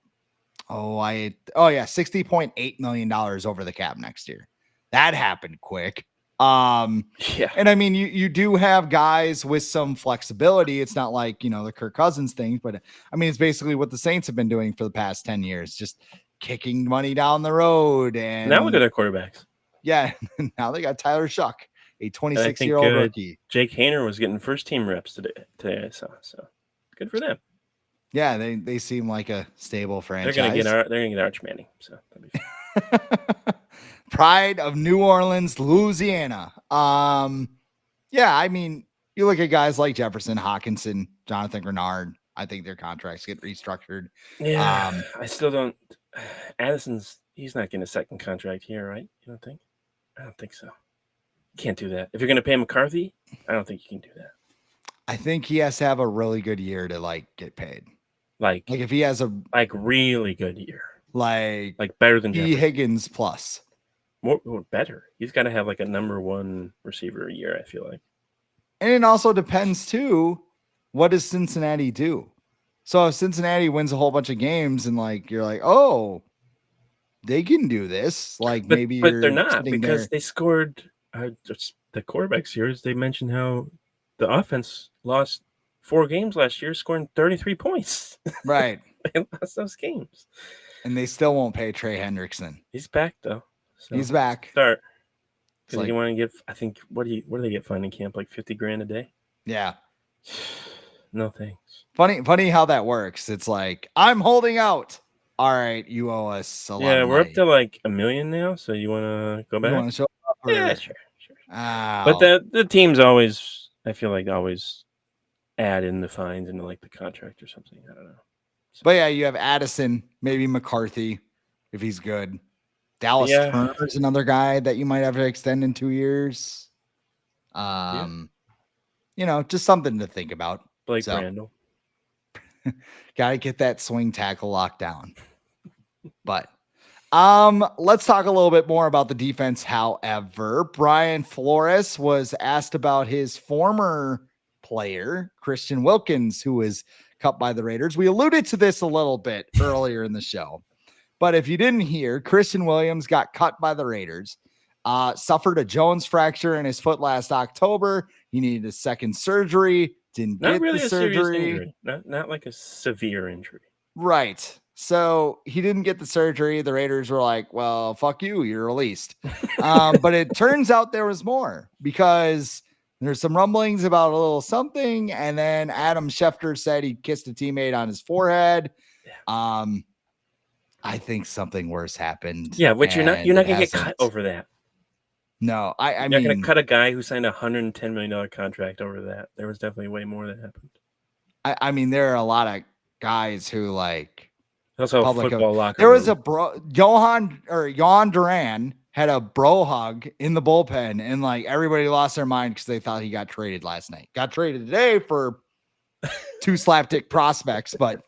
A: $60.8 million over the cap next year. That happened quick. And I mean, you do have guys with some flexibility. It's not like, the Kirk Cousins thing, but I mean, it's basically what the Saints have been doing for the past 10 years, just kicking money down the road. And
B: now look at their quarterbacks.
A: Yeah. Now they got Tyler Shuck, a 26-year-old rookie.
B: Jake Haener was getting first team reps today I saw. So good for them.
A: Yeah, they seem like a stable franchise.
B: They're gonna get Arch Manning. So that'd be fun.
A: Pride of New Orleans, Louisiana. Yeah, I mean, you look at guys like Jefferson, Hawkinson, Jonathan Grenard. I think their contracts get restructured.
B: Yeah, I still don't. He's not getting a second contract here, right? You don't think? I don't think so. You can't do that. If you're going to pay McCarthy, I don't think you can do that.
A: I think he has to have a really good year to get paid.
B: Like
A: if he has a
B: really good year,
A: like
B: better than
A: T. Higgins plus.
B: More better. He's got to have a number one receiver a year, I feel like.
A: And it also depends too, what does Cincinnati do? So if Cincinnati wins a whole bunch of games and you're like, oh, they can do this. But
B: they're not, because they scored the quarterbacks here. They mentioned how the offense lost 4 games last year, scoring 33 points.
A: Right.
B: They lost those games.
A: And they still won't pay Trey Hendrickson.
B: He's back though.
A: So he's back.
B: Start. Because you want to give, I think, what do they get fined in camp? Like $50,000 a day?
A: Yeah.
B: No thanks.
A: Funny how that works. It's like, I'm holding out. All right, you owe us a lot.
B: Yeah, we're up to $1 million now. So you want to go back?
A: You want to show up?
B: Yeah, sure.
A: Ow.
B: But the teams always, I feel like, always add in the fines into the contract or something. I don't know.
A: But yeah, you have Addison, maybe McCarthy, if he's good. Dallas Turner is another guy that you might have to extend in 2 years. Just something to think about.
B: Blake Randall.
A: Got to get that swing tackle locked down. But let's talk a little bit more about the defense. However, Brian Flores was asked about his former player, Christian Wilkins, who was cut by the Raiders. We alluded to this a little bit earlier in the show. But if you didn't hear, Christian Williams got cut by the Raiders, suffered a Jones fracture in his foot last October. He needed a second surgery. Didn't get the surgery.
B: Serious injury. Not like a severe injury.
A: Right. So he didn't get the surgery. The Raiders were like, well, fuck you. You're released. But it turns out there was more, because there's some rumblings about a little something. And then Adam Schefter said he kissed a teammate on his forehead. I think something worse happened.
B: Yeah, which you're not going to get cut over that.
A: No, I
B: You're not going
A: mean,
B: to cut a guy who signed a $110 million contract over that. There was definitely way more that happened.
A: I mean, there are a lot of guys who like
B: Also, a
A: public.
B: football locker
A: There was
B: room.
A: a Johan Duran had a bro hug in the bullpen, and like everybody lost their mind because they thought he got traded last night. Got traded today for 2 slapdick prospects, but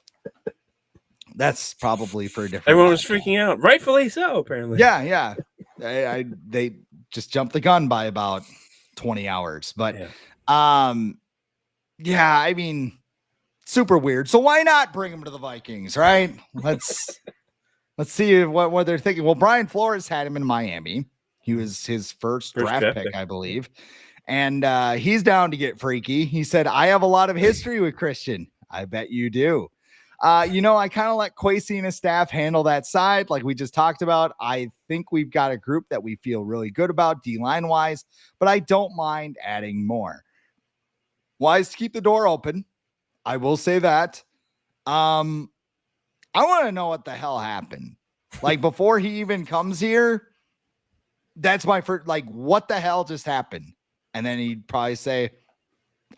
A: that's probably for a different.
B: Everyone was
A: podcast.
B: freaking out, rightfully so. Apparently,
A: Yeah. They just jumped the gun by about 20 hours, but yeah, I mean, super weird. So why not bring him to the Vikings, right? Let's see what they're thinking. Well, Brian Flores had him in Miami. He was his first draft pick, I believe. And he's down to get freaky. He said, I have a lot of history with Christian. I bet you do. I kind of let Kwesi and his staff handle that side like we just talked about. I think we've got a group that we feel really good about D-line wise, but I don't mind adding more. Wise to keep the door open. I will say that. I want to know what the hell happened. Like before he even comes here, that's my first, like, what the hell just happened? And then he'd probably say,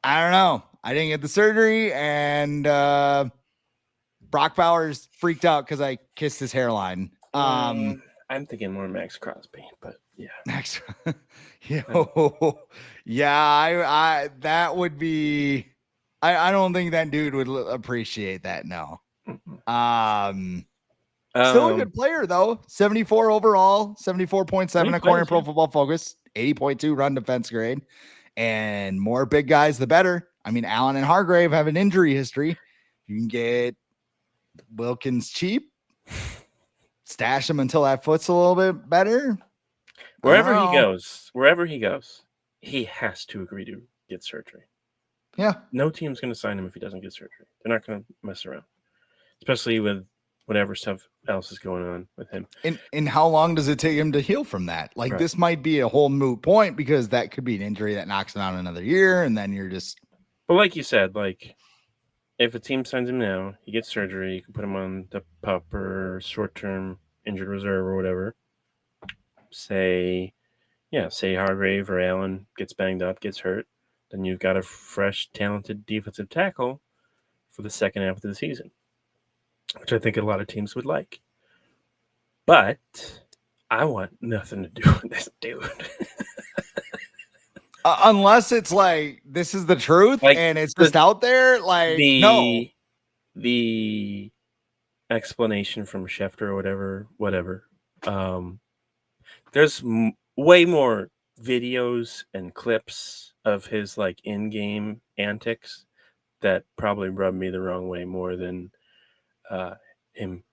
A: I don't know. I didn't get the surgery, and Brock Bowers freaked out because I kissed his hairline.
B: I'm thinking more Max Crosby, but yeah.
A: Max, I that would be. I don't think that dude would appreciate that. No. Still a good player though. 74 overall, 74.7 according to Pro Football Focus, 80.2 run defense grade, and more big guys the better. I mean, Allen and Hargrave have an injury history. You can get Wilkins cheap, stash him until that foot's a little bit better.
B: Wherever he goes, he has to agree to get surgery.
A: Yeah.
B: No team's going to sign him if he doesn't get surgery. They're not going to mess around, especially with whatever stuff else is going on with him.
A: And how long does it take him to heal from that? Like This might be a whole moot point because that could be an injury that knocks him out another year, and then you're just.
B: But like you said, like if a team signs him now, he gets surgery, you can put him on the PUP or short-term injured reserve or whatever. Say Hargrave or Allen gets banged up, gets hurt, then you've got a fresh, talented defensive tackle for the second half of the season, which I think a lot of teams would like. But I want nothing to do with this dude.
A: Unless it's like, this is the truth and it's just out there. Like,
B: the explanation from Schefter or whatever. There's way more videos and clips of his like in-game antics that probably rub me the wrong way more than him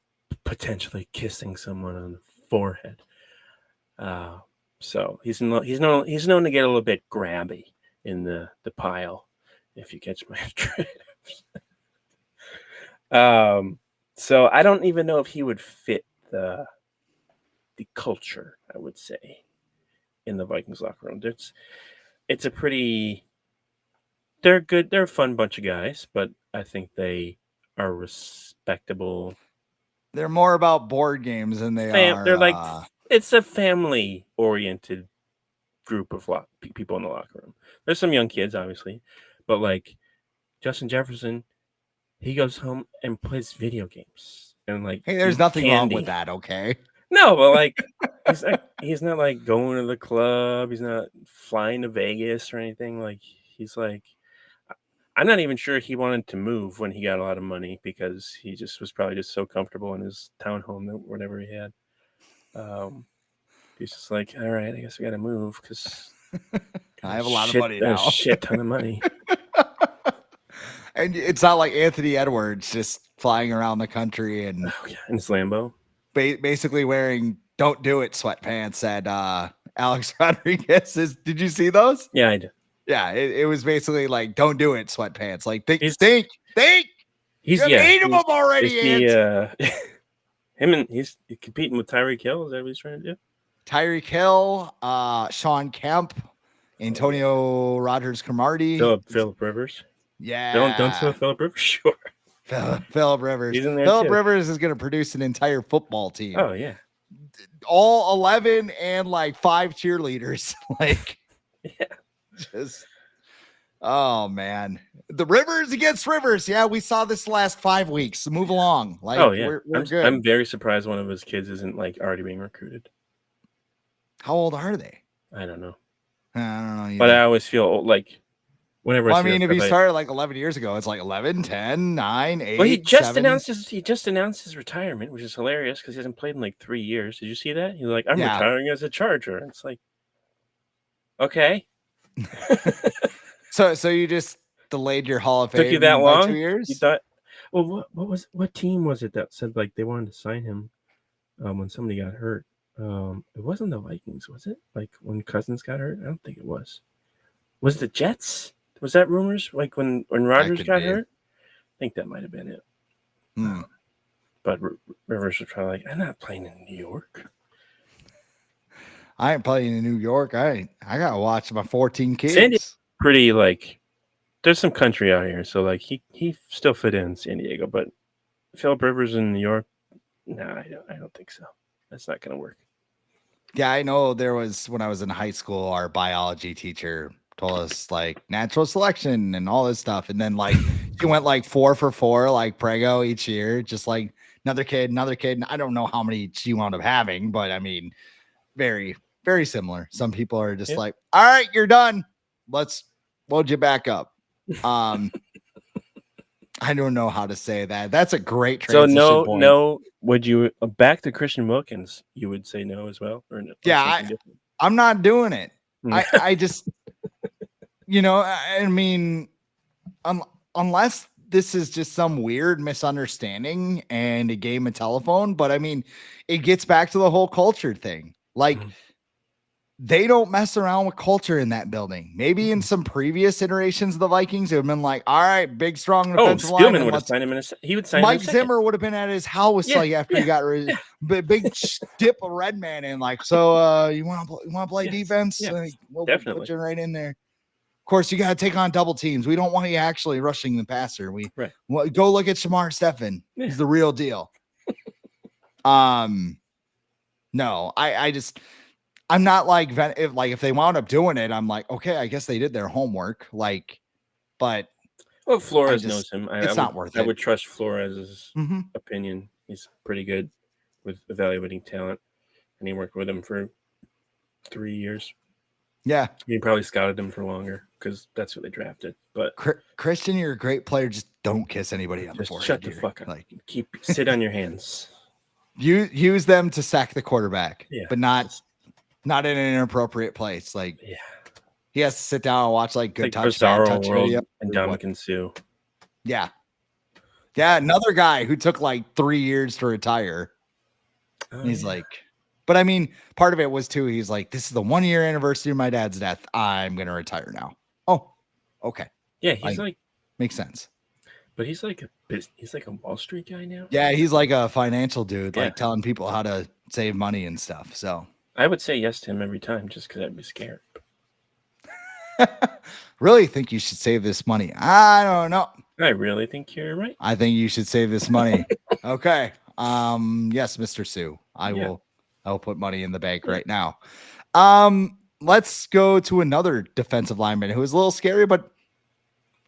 B: potentially kissing someone on the forehead. So he's known to get a little bit grabby in the pile, if you catch my drift. So I don't even know if he would fit the culture, I would say, in the Vikings locker room. It's a pretty. They're good. They're a fun bunch of guys, but I think they are respectable.
A: They're more about board games than they are.
B: They're like it's a family-oriented group of people in the locker room. There's some young kids, obviously, but like Justin Jefferson, he goes home and plays video games and like.
A: Hey, there's nothing wrong with that. Okay.
B: No, but like he's not like going to the club. He's not flying to Vegas or anything. Like he's like. I'm not even sure he wanted to move when he got a lot of money because he just was probably just so comfortable in his townhome or whatever he had. He's just like, all right, I guess we got to move because
A: I have a lot of money now.
B: A shit ton of money.
A: And it's not like Anthony Edwards just flying around the country and
B: in his Lambo,
A: basically wearing "Don't Do It" sweatpants at Alex Rodriguez's. Did you see those?
B: Yeah, I did.
A: Yeah, it was basically like, don't do it, sweatpants. Like, think.
B: He's
A: eight of them already.
B: He's competing with Tyreek Hill. Is that what he's trying to do?
A: Tyreek Hill, Sean Kemp, Antonio Rodgers-Cromartie,
B: Phillip Rivers.
A: Yeah,
B: don't throw Phillip Rivers. Sure,
A: Phillip Rivers.
B: He's in there
A: Phillip
B: too.
A: Rivers is going to produce an entire football team.
B: Oh yeah.
A: all 11 and like 5 cheerleaders. Like,
B: Yeah.
A: just, oh man, the Rivers against Rivers. Yeah, we saw this last 5 weeks. Move along. Like,
B: Oh yeah,
A: we're good.
B: I'm very surprised one of his kids isn't like already being recruited.
A: How old are they?
B: I don't know.
A: I don't know either.
B: But I always feel like whenever
A: well, I mean, if he started like 11 years ago, it's like 11, 10, 9, 8.
B: Well, he just
A: 7.
B: announced his retirement, which is hilarious because he hasn't played in like 3 years. Did you see that? He's like, I'm retiring as a Charger. It's like, okay.
A: So you just delayed your Hall of Fame.
B: Took you that long?
A: By 2 years?
B: You thought? Well, what team was it that said like they wanted to sign him when somebody got hurt? It wasn't the Vikings, was it? Like when Cousins got hurt? I don't think it was. Was it the Jets? Was that rumors? Like when Rodgers got hurt? I think that might have been it. But Rivers was probably like, I'm not playing in New York.
A: I ain't playing in New York. I gotta watch my 14 kids.
B: Sandy's pretty like. There's some country out here, so like he still fit in San Diego, but Philip Rivers in New York, nah, I don't think so. That's not gonna work.
A: Yeah, I know there was when I was in high school, our biology teacher told us like natural selection and all this stuff, and then like she went like 4 for 4, like Prego each year, just like another kid. And I don't know how many she wound up having, but I mean, very, very similar. Some people are just like, all right, you're done. Let's load you back up. I don't know how to say that. That's a great transition.
B: So
A: point.
B: no. Would you back to Christian Wilkins? You would say no as well, or no?
A: Yeah, I'm not doing it. I just, I mean, unless this is just some weird misunderstanding and a game of telephone, but I mean, it gets back to the whole culture thing. Like. They don't mess around with culture in that building. Maybe in some previous iterations of the Vikings, it would have been like, all right, big, strong defensive lineman.
B: Would have signed him he would sign
A: Mike
B: him
A: Zimmer would have been at his house like after he got big dip a red man in. Like, so you want to play defense?
B: Yes,
A: we'll
B: definitely
A: put you right in there. Of course, you got to take on double teams. We don't want you actually rushing the passer. Go look at Shamar Stephen. He's the real deal. No, I just. I'm not like if they wound up doing it, I'm like, okay, I guess they did their homework. Like, but
B: Flores knows him.
A: It's not worth it.
B: I would trust Flores' opinion. He's pretty good with evaluating talent, and he worked with him for 3 years.
A: Yeah,
B: he probably scouted him for longer because that's who they drafted. But
A: Christian, you're a great player. Just don't kiss anybody on the forehead.
B: Shut the fuck up. Like, sit on your hands.
A: Use them to sack the quarterback, but not in an inappropriate place. Like, he has to sit down and watch like good touch, bad touch video.
B: And Dominican Sue.
A: Yeah. Another guy who took like 3 years to retire. He's like, but I mean, part of it was too. He's like, this is the 1 year anniversary of my dad's death. I'm going to retire now. Oh, okay.
B: Yeah. He's like,
A: makes sense.
B: But he's like a Wall Street guy now.
A: Yeah. He's like a financial dude, like telling people how to save money and stuff. So
B: I would say yes to him every time just because I'd be scared.
A: Really think you should save this money? I don't know.
B: I really think you're right.
A: I think you should save this money. Okay. Yes, Mr. Sue. I'll put money in the bank right now. Let's go to another defensive lineman who is a little scary, but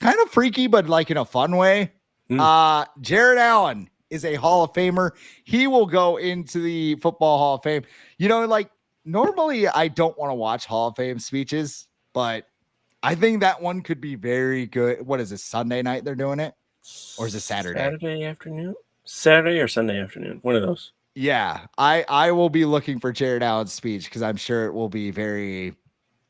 A: kind of freaky, but like in a fun way. Jared Allen is a Hall of Famer. He will go into the Football Hall of Fame. Like normally I don't want to watch Hall of Fame speeches, but I think that one could be very good. What is it? Sunday night they're doing it? Or is it Saturday?
B: Saturday afternoon? Saturday or Sunday afternoon. One of those.
A: Yeah. I will be looking for Jared Allen's speech because I'm sure it will be very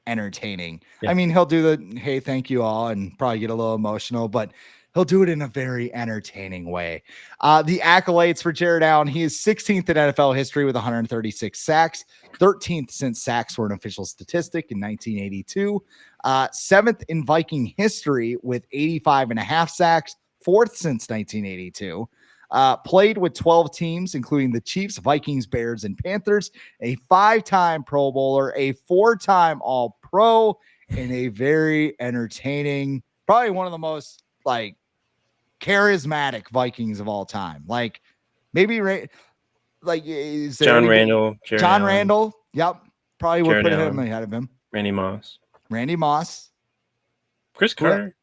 A: entertaining. Yeah. I mean, he'll do the, hey, thank you all, and probably get a little emotional, but he'll do it in a very entertaining way. The accolades for Jared Allen, he is 16th in NFL history with 136 sacks, 13th since sacks were an official statistic in 1982, 7th in Viking history with 85.5 sacks, 4th since 1982. Played with 12 teams, including the Chiefs, Vikings, Bears, and Panthers, a 5-time Pro Bowler, a 4-time All-Pro, and a very entertaining, probably one of the most like charismatic Vikings of all time. Like maybe Like, is there
B: John
A: anybody?
B: Randall, Jared
A: John
B: Allen,
A: Randall. Yep. Probably would
B: Jared
A: put him
B: Allen,
A: ahead of him.
B: Randy Moss,
A: Randy Moss.
B: Chris Carter.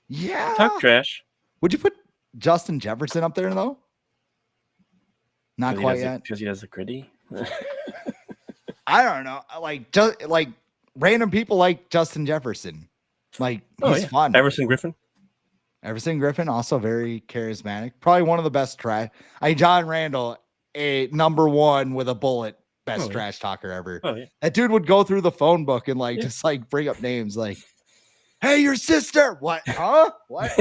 A: Yeah.
B: Talk trash.
A: Would you put Justin Jefferson up there though? Not quite yet.
B: Because he has the gritty.
A: I don't know. Like random people like Justin Jefferson. Like he's fun.
B: Everson Griffin,
A: also very charismatic. Probably one of the best trash. John Randall, a number one with a bullet, best trash talker ever.
B: Oh yeah.
A: That dude would go through the phone book and just bring up names like, "Hey, your sister." What? Huh? What?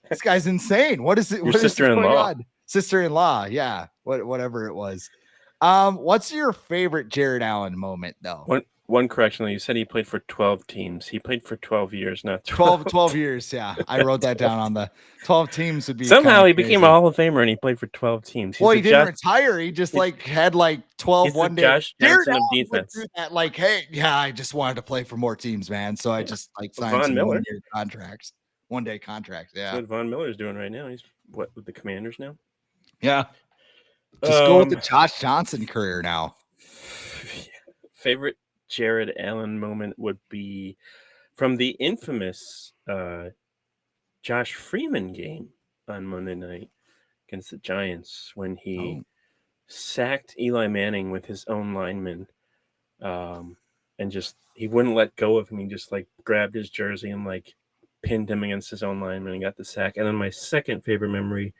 A: This guy's insane. What is it?
B: Your
A: what
B: sister-in-law.
A: is sister-in-law. Yeah. Whatever it was. What's your favorite Jared Allen moment though?
B: One correction, you said he played for 12 teams. He played for 12 years, not
A: 12 years. Yeah. I wrote that down on the 12 teams would be.
B: Somehow he became a Hall of Famer and he played for 12 teams.
A: He didn't retire. He just had 12 one day.
B: Josh Johnson of defense.
A: Hey, yeah, I just wanted to play for more teams, man. So I just signed some one-year contracts, one-day contracts. Yeah.
B: That's what Von Miller's doing right now. He's with the Commanders now?
A: Yeah. Just go with the Josh Johnson career now.
B: Favorite Jared Allen moment would be from the infamous Josh Freeman game on Monday night against the Giants when he sacked Eli Manning with his own lineman, and he wouldn't let go of him. He just grabbed his jersey and pinned him against his own lineman and got the sack. And then my second favorite memory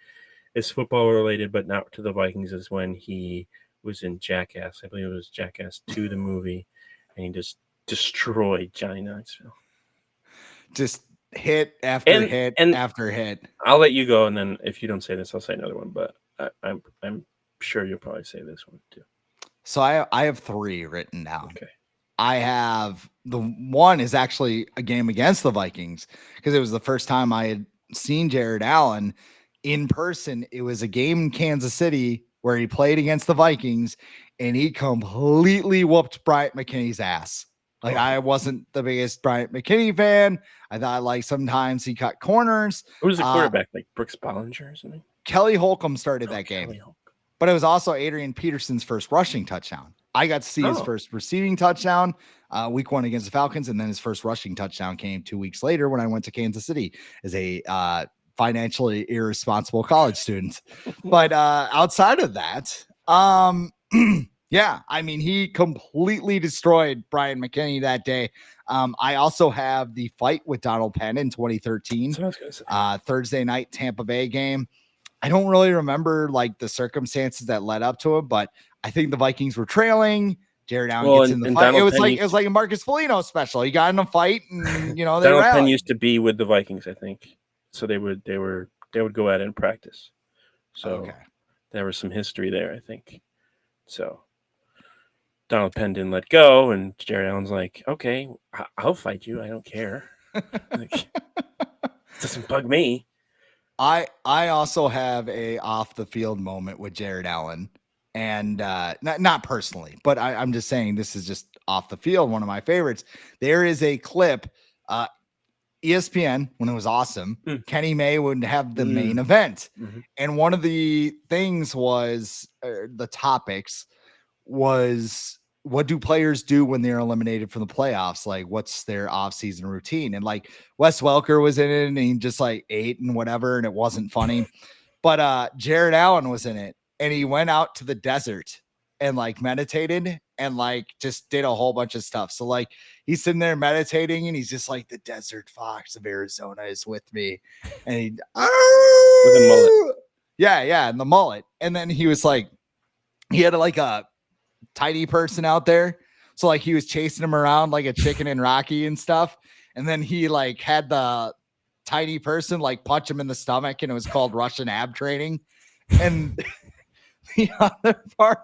B: is football related, but not to the Vikings, is when he was in Jackass. I believe it was Jackass 2, the movie, and he just destroyed Johnny Knoxville.
A: Just hit after hit after hit.
B: I'll let you go, and then if you don't say this, I'll say another one. But I'm sure you'll probably say this one too.
A: So I have 3 written down.
B: Okay.
A: I have the one is actually a game against the Vikings because it was the first time I had seen Jared Allen in person. It was a game in Kansas City where he played against the Vikings and he completely whooped Bryant McKinney's ass. I wasn't the biggest Bryant McKinney fan. I thought sometimes he cut corners.
B: Who was the quarterback? Brooks Bollinger or something?
A: Kelly Holcomb started that game. But it was also Adrian Peterson's first rushing touchdown. I got to see his first receiving touchdown week 1 against the Falcons. And then his first rushing touchdown came 2 weeks later when I went to Kansas City as a financially irresponsible college student. But outside of that, yeah, he completely destroyed Brian McKinney that day. I also have the fight with Donald Penn in 2013, Thursday night Tampa Bay game. I don't really remember the circumstances that led up to it, but I think the Vikings were trailing. Jared Allen gets in the fight. It was like a Marcus Foligno special. He got in a fight, and they
B: Donald Penn used to be with the Vikings, I think. So they would go at it in practice. So there was some history there, I think. So Donald Penn didn't let go, and Jared Allen's like, "Okay, I'll fight you. I don't care. It doesn't bug me."
A: I also have a off the field moment with Jared Allen, and not personally, but I'm just saying this is just off the field. One of my favorites. There is a clip, ESPN when it was awesome. Kenny May would have the main event, and one of the things was the topics was, what do players do when they're eliminated from the playoffs? What's their off-season routine? And Wes Welker was in it and he just ate and whatever, and it wasn't funny. But Jared Allen was in it and he went out to the desert and meditated and just did a whole bunch of stuff. So he's sitting there meditating and he's just the desert fox of Arizona is with me. And he with a mullet. Yeah, and the mullet. And then he was he had a tiny person out there, so he was chasing him around like a chicken in Rocky and stuff, and then he had the tiny person punch him in the stomach, and it was called Russian ab training. And the other part,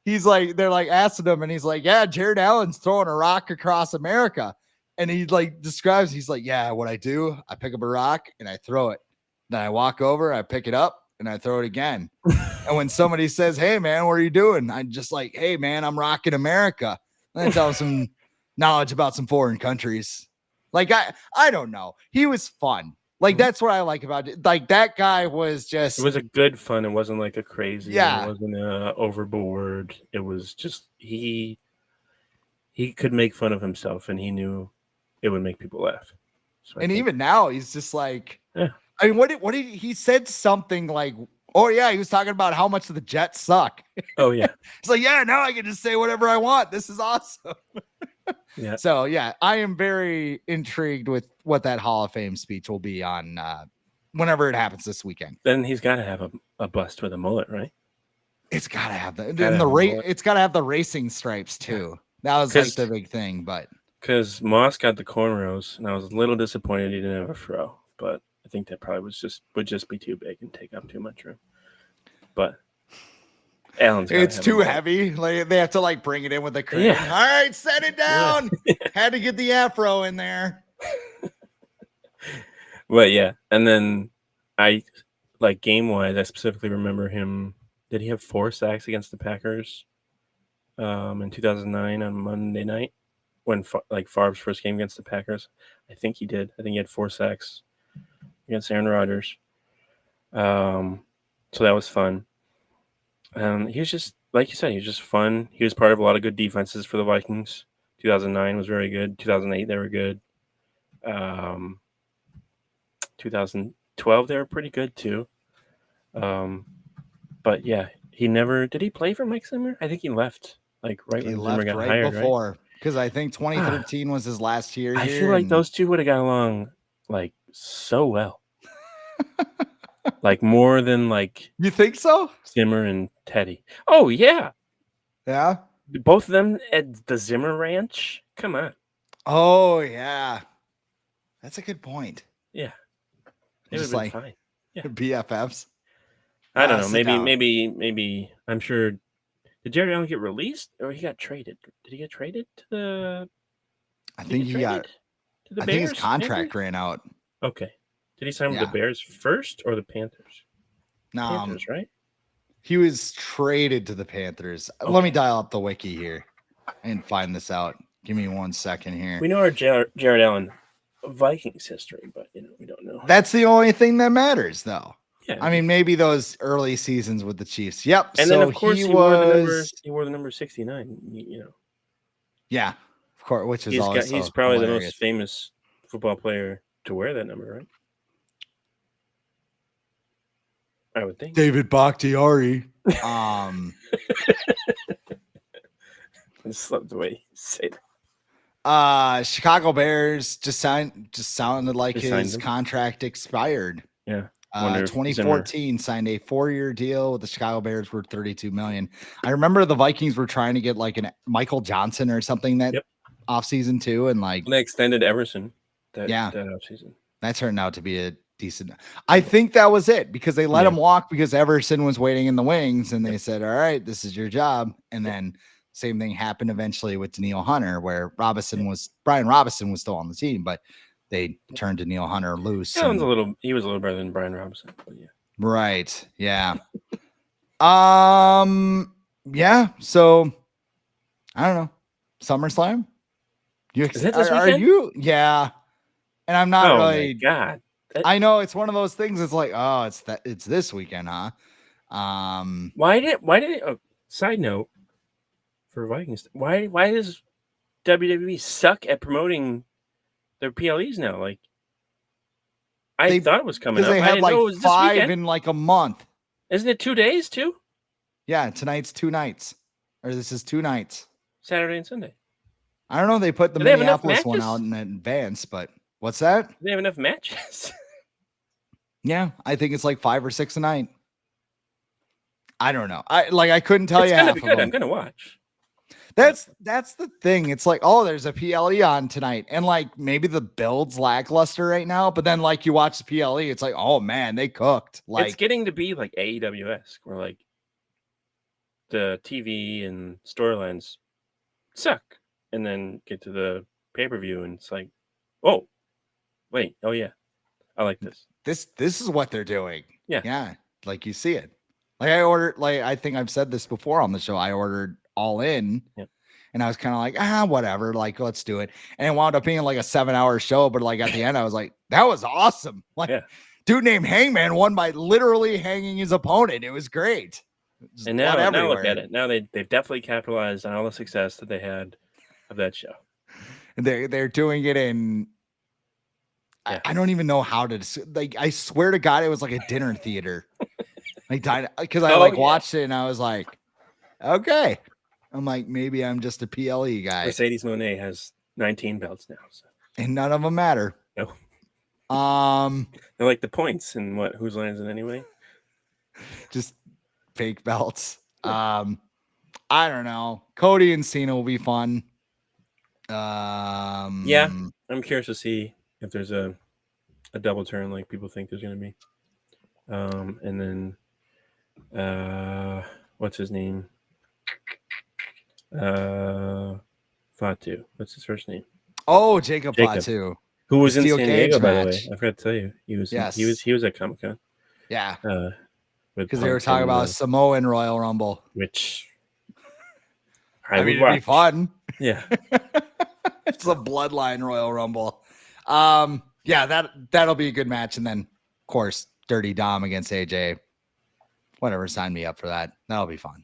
A: he's they're asking him, and he's yeah, Jared Allen's throwing a rock across America, and he describes, he's yeah, what I do, I pick up a rock and I throw it, then I walk over, I pick it up and I throw it again. And when somebody says, "Hey man, what are you doing?" I'm just "Hey man, I'm rocking America." And I tell them some knowledge about some foreign countries. I don't know. He was fun. Like, that's what I like about it. Like, that guy was just...
B: It was a good fun. It wasn't like a crazy.
A: Yeah.
B: It wasn't overboard. It was just he could make fun of himself, and he knew it would make people laugh. So
A: and even now, he's just like...
B: Yeah.
A: I mean, what did he said something like, oh, yeah, he was talking about how much the Jets suck.
B: Oh, yeah.
A: It's like, yeah, now I can just say whatever I want. This is awesome.
B: Yeah.
A: So, yeah, I am very intrigued with what that Hall of Fame speech will be on whenever it happens this weekend.
B: Then he's got to have a bust with a mullet, right?
A: It's got to have that. It's got to have the racing stripes, too. Yeah. That was like the big thing. But
B: because Moss got the cornrows, and I was a little disappointed he didn't have a fro. But I think that probably would just be too big and take up too much room. But Allen's
A: it's too heavy. Like, they have to like bring it in with a crane. Yeah. All right, set it down. Yeah. Had to get the afro in there.
B: But yeah, and then I like game wise, I specifically remember him. Did he have 4 sacks against the Packers in 2009 on Monday night when Favre's first game against the Packers? I think he did. I think he had 4 sacks against Aaron Rodgers. So that was fun. He was just, like you said, he was just fun. He was part of a lot of good defenses for the Vikings. 2009 was very good. 2008, they were good. 2012, they were pretty good too. But yeah, he never did. He play for Mike Zimmer? I think he left when Zimmer got hired,
A: before, because I think 2013 was his last year.
B: I feel like those two would have got along like so well. Like more than like...
A: You think so?
B: Zimmer and Teddy. Oh, yeah.
A: Yeah?
B: Both of them at the Zimmer Ranch? Come on.
A: Oh, yeah. That's a good point.
B: Yeah. It would have been fine. Yeah.
A: BFFs.
B: I don't know. Maybe. I'm sure. Did Jerry Allen get released or he got traded? Did he get traded to the...
A: I think he got... To the Bears, I think his contract ran out.
B: Okay. Did he sign with the Bears first or the Panthers?
A: No,
B: Panthers, right?
A: He was traded to the Panthers. Okay. Let me dial up the wiki here and find this out. Give me 1 second here.
B: We know our Jared Allen Vikings history, but we don't know.
A: That's the only thing that matters, though.
B: Yeah,
A: I mean, maybe those early seasons with the Chiefs. Yep.
B: And
A: so
B: then of course he wore the number 69.
A: Yeah, of course. Which is
B: he's probably the most famous football player to wear that number, right? I would think
A: David Bakhtiari.
B: I just love the way you say that.
A: Chicago Bears just sounded like his contract expired.
B: Yeah.
A: 2014 signed a 4-year deal with the Chicago Bears worth $32 million. I remember the Vikings were trying to get like an Michael Johnson or something that offseason too, and like
B: they extended Everson. That offseason.
A: That turned out to be a decent. I think that was it because they let him walk because Everson was waiting in the wings, and they said, "All right, this is your job." And then same thing happened eventually with Danielle Hunter, where Brian Robinson was still on the team, but they turned Danielle Hunter loose.
B: He was a little better than Brian Robinson, but yeah.
A: Right. Yeah. Yeah. So I don't know. SummerSlam.
B: Is it this weekend?
A: Are you? Yeah. And I'm not really.
B: My God.
A: I know it's one of those things. It's like, oh, it's this weekend, huh?
B: Why did it? Side note for Vikings. Why does WWE suck at promoting their PLEs now? Like, I thought it was coming up.
A: They had like 5 in like a month.
B: Isn't it 2 days too?
A: Yeah, tonight's 2 nights, or this is 2 nights.
B: Saturday and Sunday.
A: I don't know. They put the Minneapolis one out in advance, but what's that?
B: Do they have enough matches?
A: Yeah, I think it's like 5 or 6 a night. I don't know. I couldn't tell you.
B: It's gonna be good. I'm gonna watch.
A: That's the thing. It's like, oh, there's a PLE on tonight, and like maybe the build's lackluster right now, but then like you watch the PLE, it's like, oh man, they cooked. Like
B: it's getting to be like AEW-esque, where like the TV and storylines suck, and then get to the pay-per-view, and it's like, oh, wait, oh yeah, I like this.
A: This is what they're doing.
B: Yeah.
A: Like you see it. Like I ordered, like I think I've said this before on the show. I ordered All In, And I was kind of like, whatever, like, let's do it. And it wound up being like a 7-hour show. But like at the end, I was like, that was awesome. Like, dude named Hangman won by literally hanging his opponent. It was great. Just
B: and now look at it. Now they've definitely capitalized on all the success that they had of that show.
A: They're doing it in. Yeah. I don't even know how to like. I swear to God, it was like a dinner theater. Like, because I watched it and I was like, okay. I'm like, maybe I'm just a PLE guy.
B: Mercedes Moné has 19 belts now, so.
A: And none of them matter.
B: No. They're like the points and whose line is it anyway?
A: Just fake belts. I don't know. Cody and Cena will be fun.
B: Yeah, I'm curious to see if there's a double turn like people think there's going to be. And then what's his name? Fatu. What's his first name?
A: Oh, Jacob. Fatu.
B: Who was in San Diego, by the way. I forgot to tell you. He was at Comic-Con.
A: Yeah. Because they were talking about Samoan Royal Rumble.
B: Which
A: it'd be fun.
B: Yeah.
A: It's a bloodline Royal Rumble. Yeah, that'll be a good match. And then, of course, Dirty Dom against AJ. Whatever, sign me up for that. That'll be fun.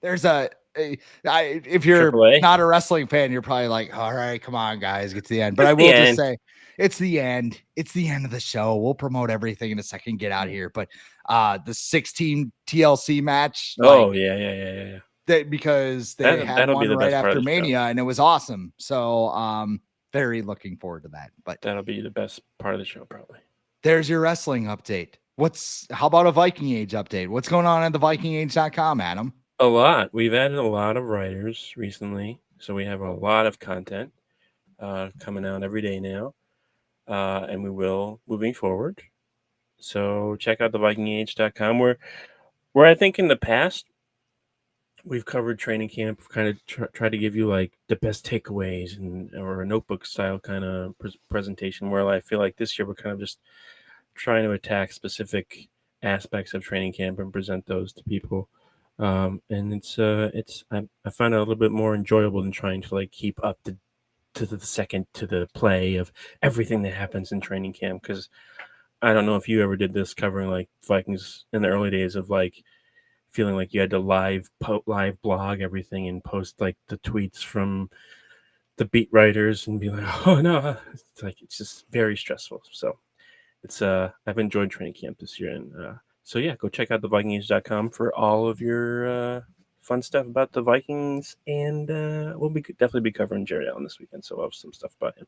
A: If you're AAA? Not a wrestling fan, you're probably like, all right, come on, guys, get to the end. But I will just say, it's the end. It's the end of the show. We'll promote everything in a second. Get out of here. But the 16 TLC match.
B: Yeah.
A: Because they had one right after Mania, and it was awesome. So very looking forward to that. But
B: that'll be the best part of the show, probably.
A: There's your wrestling update. How about a Viking Age update? What's going on at the VikingAge.com, Adam?
B: A lot. We've added a lot of writers recently, so we have a lot of content coming out every day now, and we will moving forward. So check out the VikingAge.com, where I think in the past we've covered training camp, kind of try to give you like the best takeaways or a notebook style kind of presentation. Where I feel like this year we're kind of just trying to attack specific aspects of training camp and present those to people. And I find it a little bit more enjoyable than trying to like keep up to the play of everything that happens in training camp. Because I don't know if you ever did this, covering like Vikings in the early days of like feeling like you had to live blog everything and post like the tweets from the beat writers and be like, oh no, it's just very stressful. So it's I've enjoyed training camp this year, and so yeah, go check out the VikingAge.com for all of your fun stuff about the Vikings, and we'll definitely be covering Jared Allen this weekend, so we'll have some stuff about him.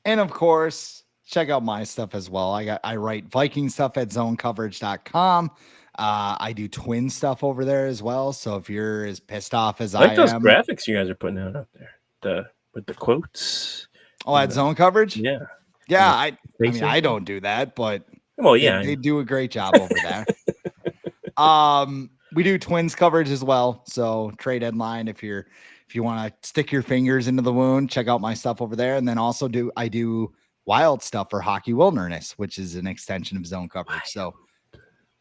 A: And of course, check out my stuff as well. I write Viking stuff at zonecoverage.com. I do twin stuff over there as well. So if you're as pissed off as I am,
B: those graphics you guys are putting out there, with the quotes.
A: Oh, at Zone Coverage?
B: Yeah.
A: Yeah, I mean, I don't do that, but they do a great job over there. We do twins coverage as well. So trade deadline, if you want to stick your fingers into the wound, check out my stuff over there. And then also I do wild stuff for Hockey Wilderness, which is an extension of Zone Coverage. So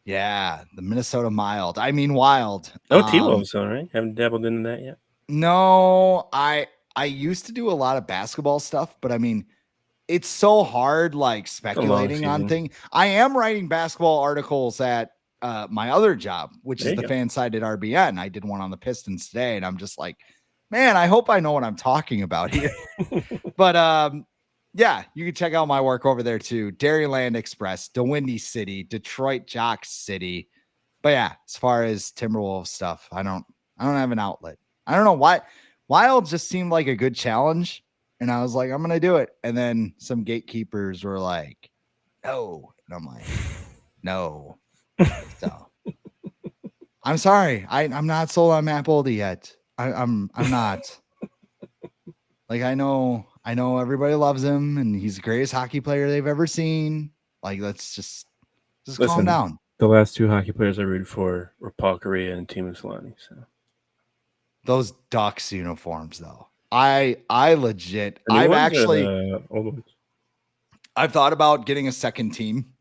A: yeah, the Minnesota Mild. I mean wild.
B: No T-Wolves, though, right? Haven't dabbled into that yet.
A: No, I used to do a lot of basketball stuff, but I mean, it's so hard, like speculating on things. I am writing basketball articles at my other job, which is the FanSided RBN. I did one on the Pistons today, and I'm just like, man, I hope I know what I'm talking about here. But yeah, you can check out my work over there too. Dairyland Express, DeWindy City, Detroit Jock City. But yeah, as far as Timberwolves stuff, I don't have an outlet. I don't know why. Wild just seemed like a good challenge. And I was like, I'm going to do it. And then some gatekeepers were like, no. And I'm like, no. So I'm sorry. I'm not sold on Matt Boldy yet. I'm not. Like, I know everybody loves him and he's the greatest hockey player they've ever seen. Like, let's just calm down.
B: The last two hockey players I rooted for were Paul Correa and Timo Solani. So
A: those Ducks uniforms, though. I've thought about getting a second team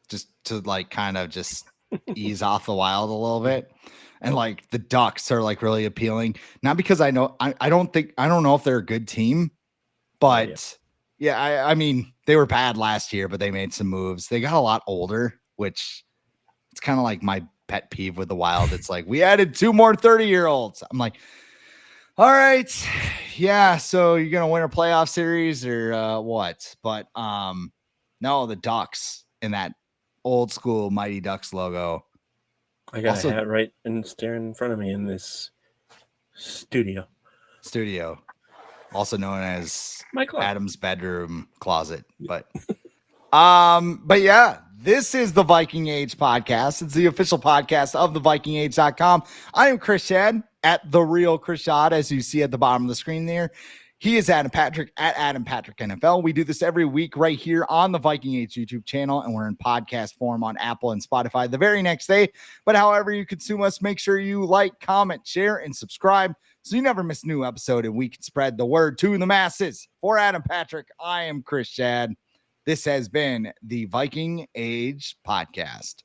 A: just to like kind of just ease off the Wild a little bit. And like the Ducks are like really appealing. Not because I don't know if they're a good team, but I mean, they were bad last year, but they made some moves. They got a lot older, which it's kind of like my pet peeve with the Wild. It's like we added 2 more 30-year-olds. I'm like, all right, yeah. So you're gonna win a playoff series or what? But no, the Ducks in that old school Mighty Ducks logo.
B: I got a hat right and staring in front of me in this studio,
A: also known as
B: my closet.
A: Adam's bedroom closet. But yeah, this is the Viking Age podcast. It's the official podcast of the VikingAge.com. I am Chris Schad at the real Chris Schad, as you see at the bottom of the screen there. He is Adam Patrick at Adam Patrick NFL. We do this every week right here on the Viking Age YouTube channel, and we're in podcast form on Apple and Spotify the very next day. But however you consume us, make sure you like, comment, share, and subscribe so you never miss a new episode and we can spread the word to the masses. For Adam Patrick, I am Chris Schad. This has been the Viking Age podcast.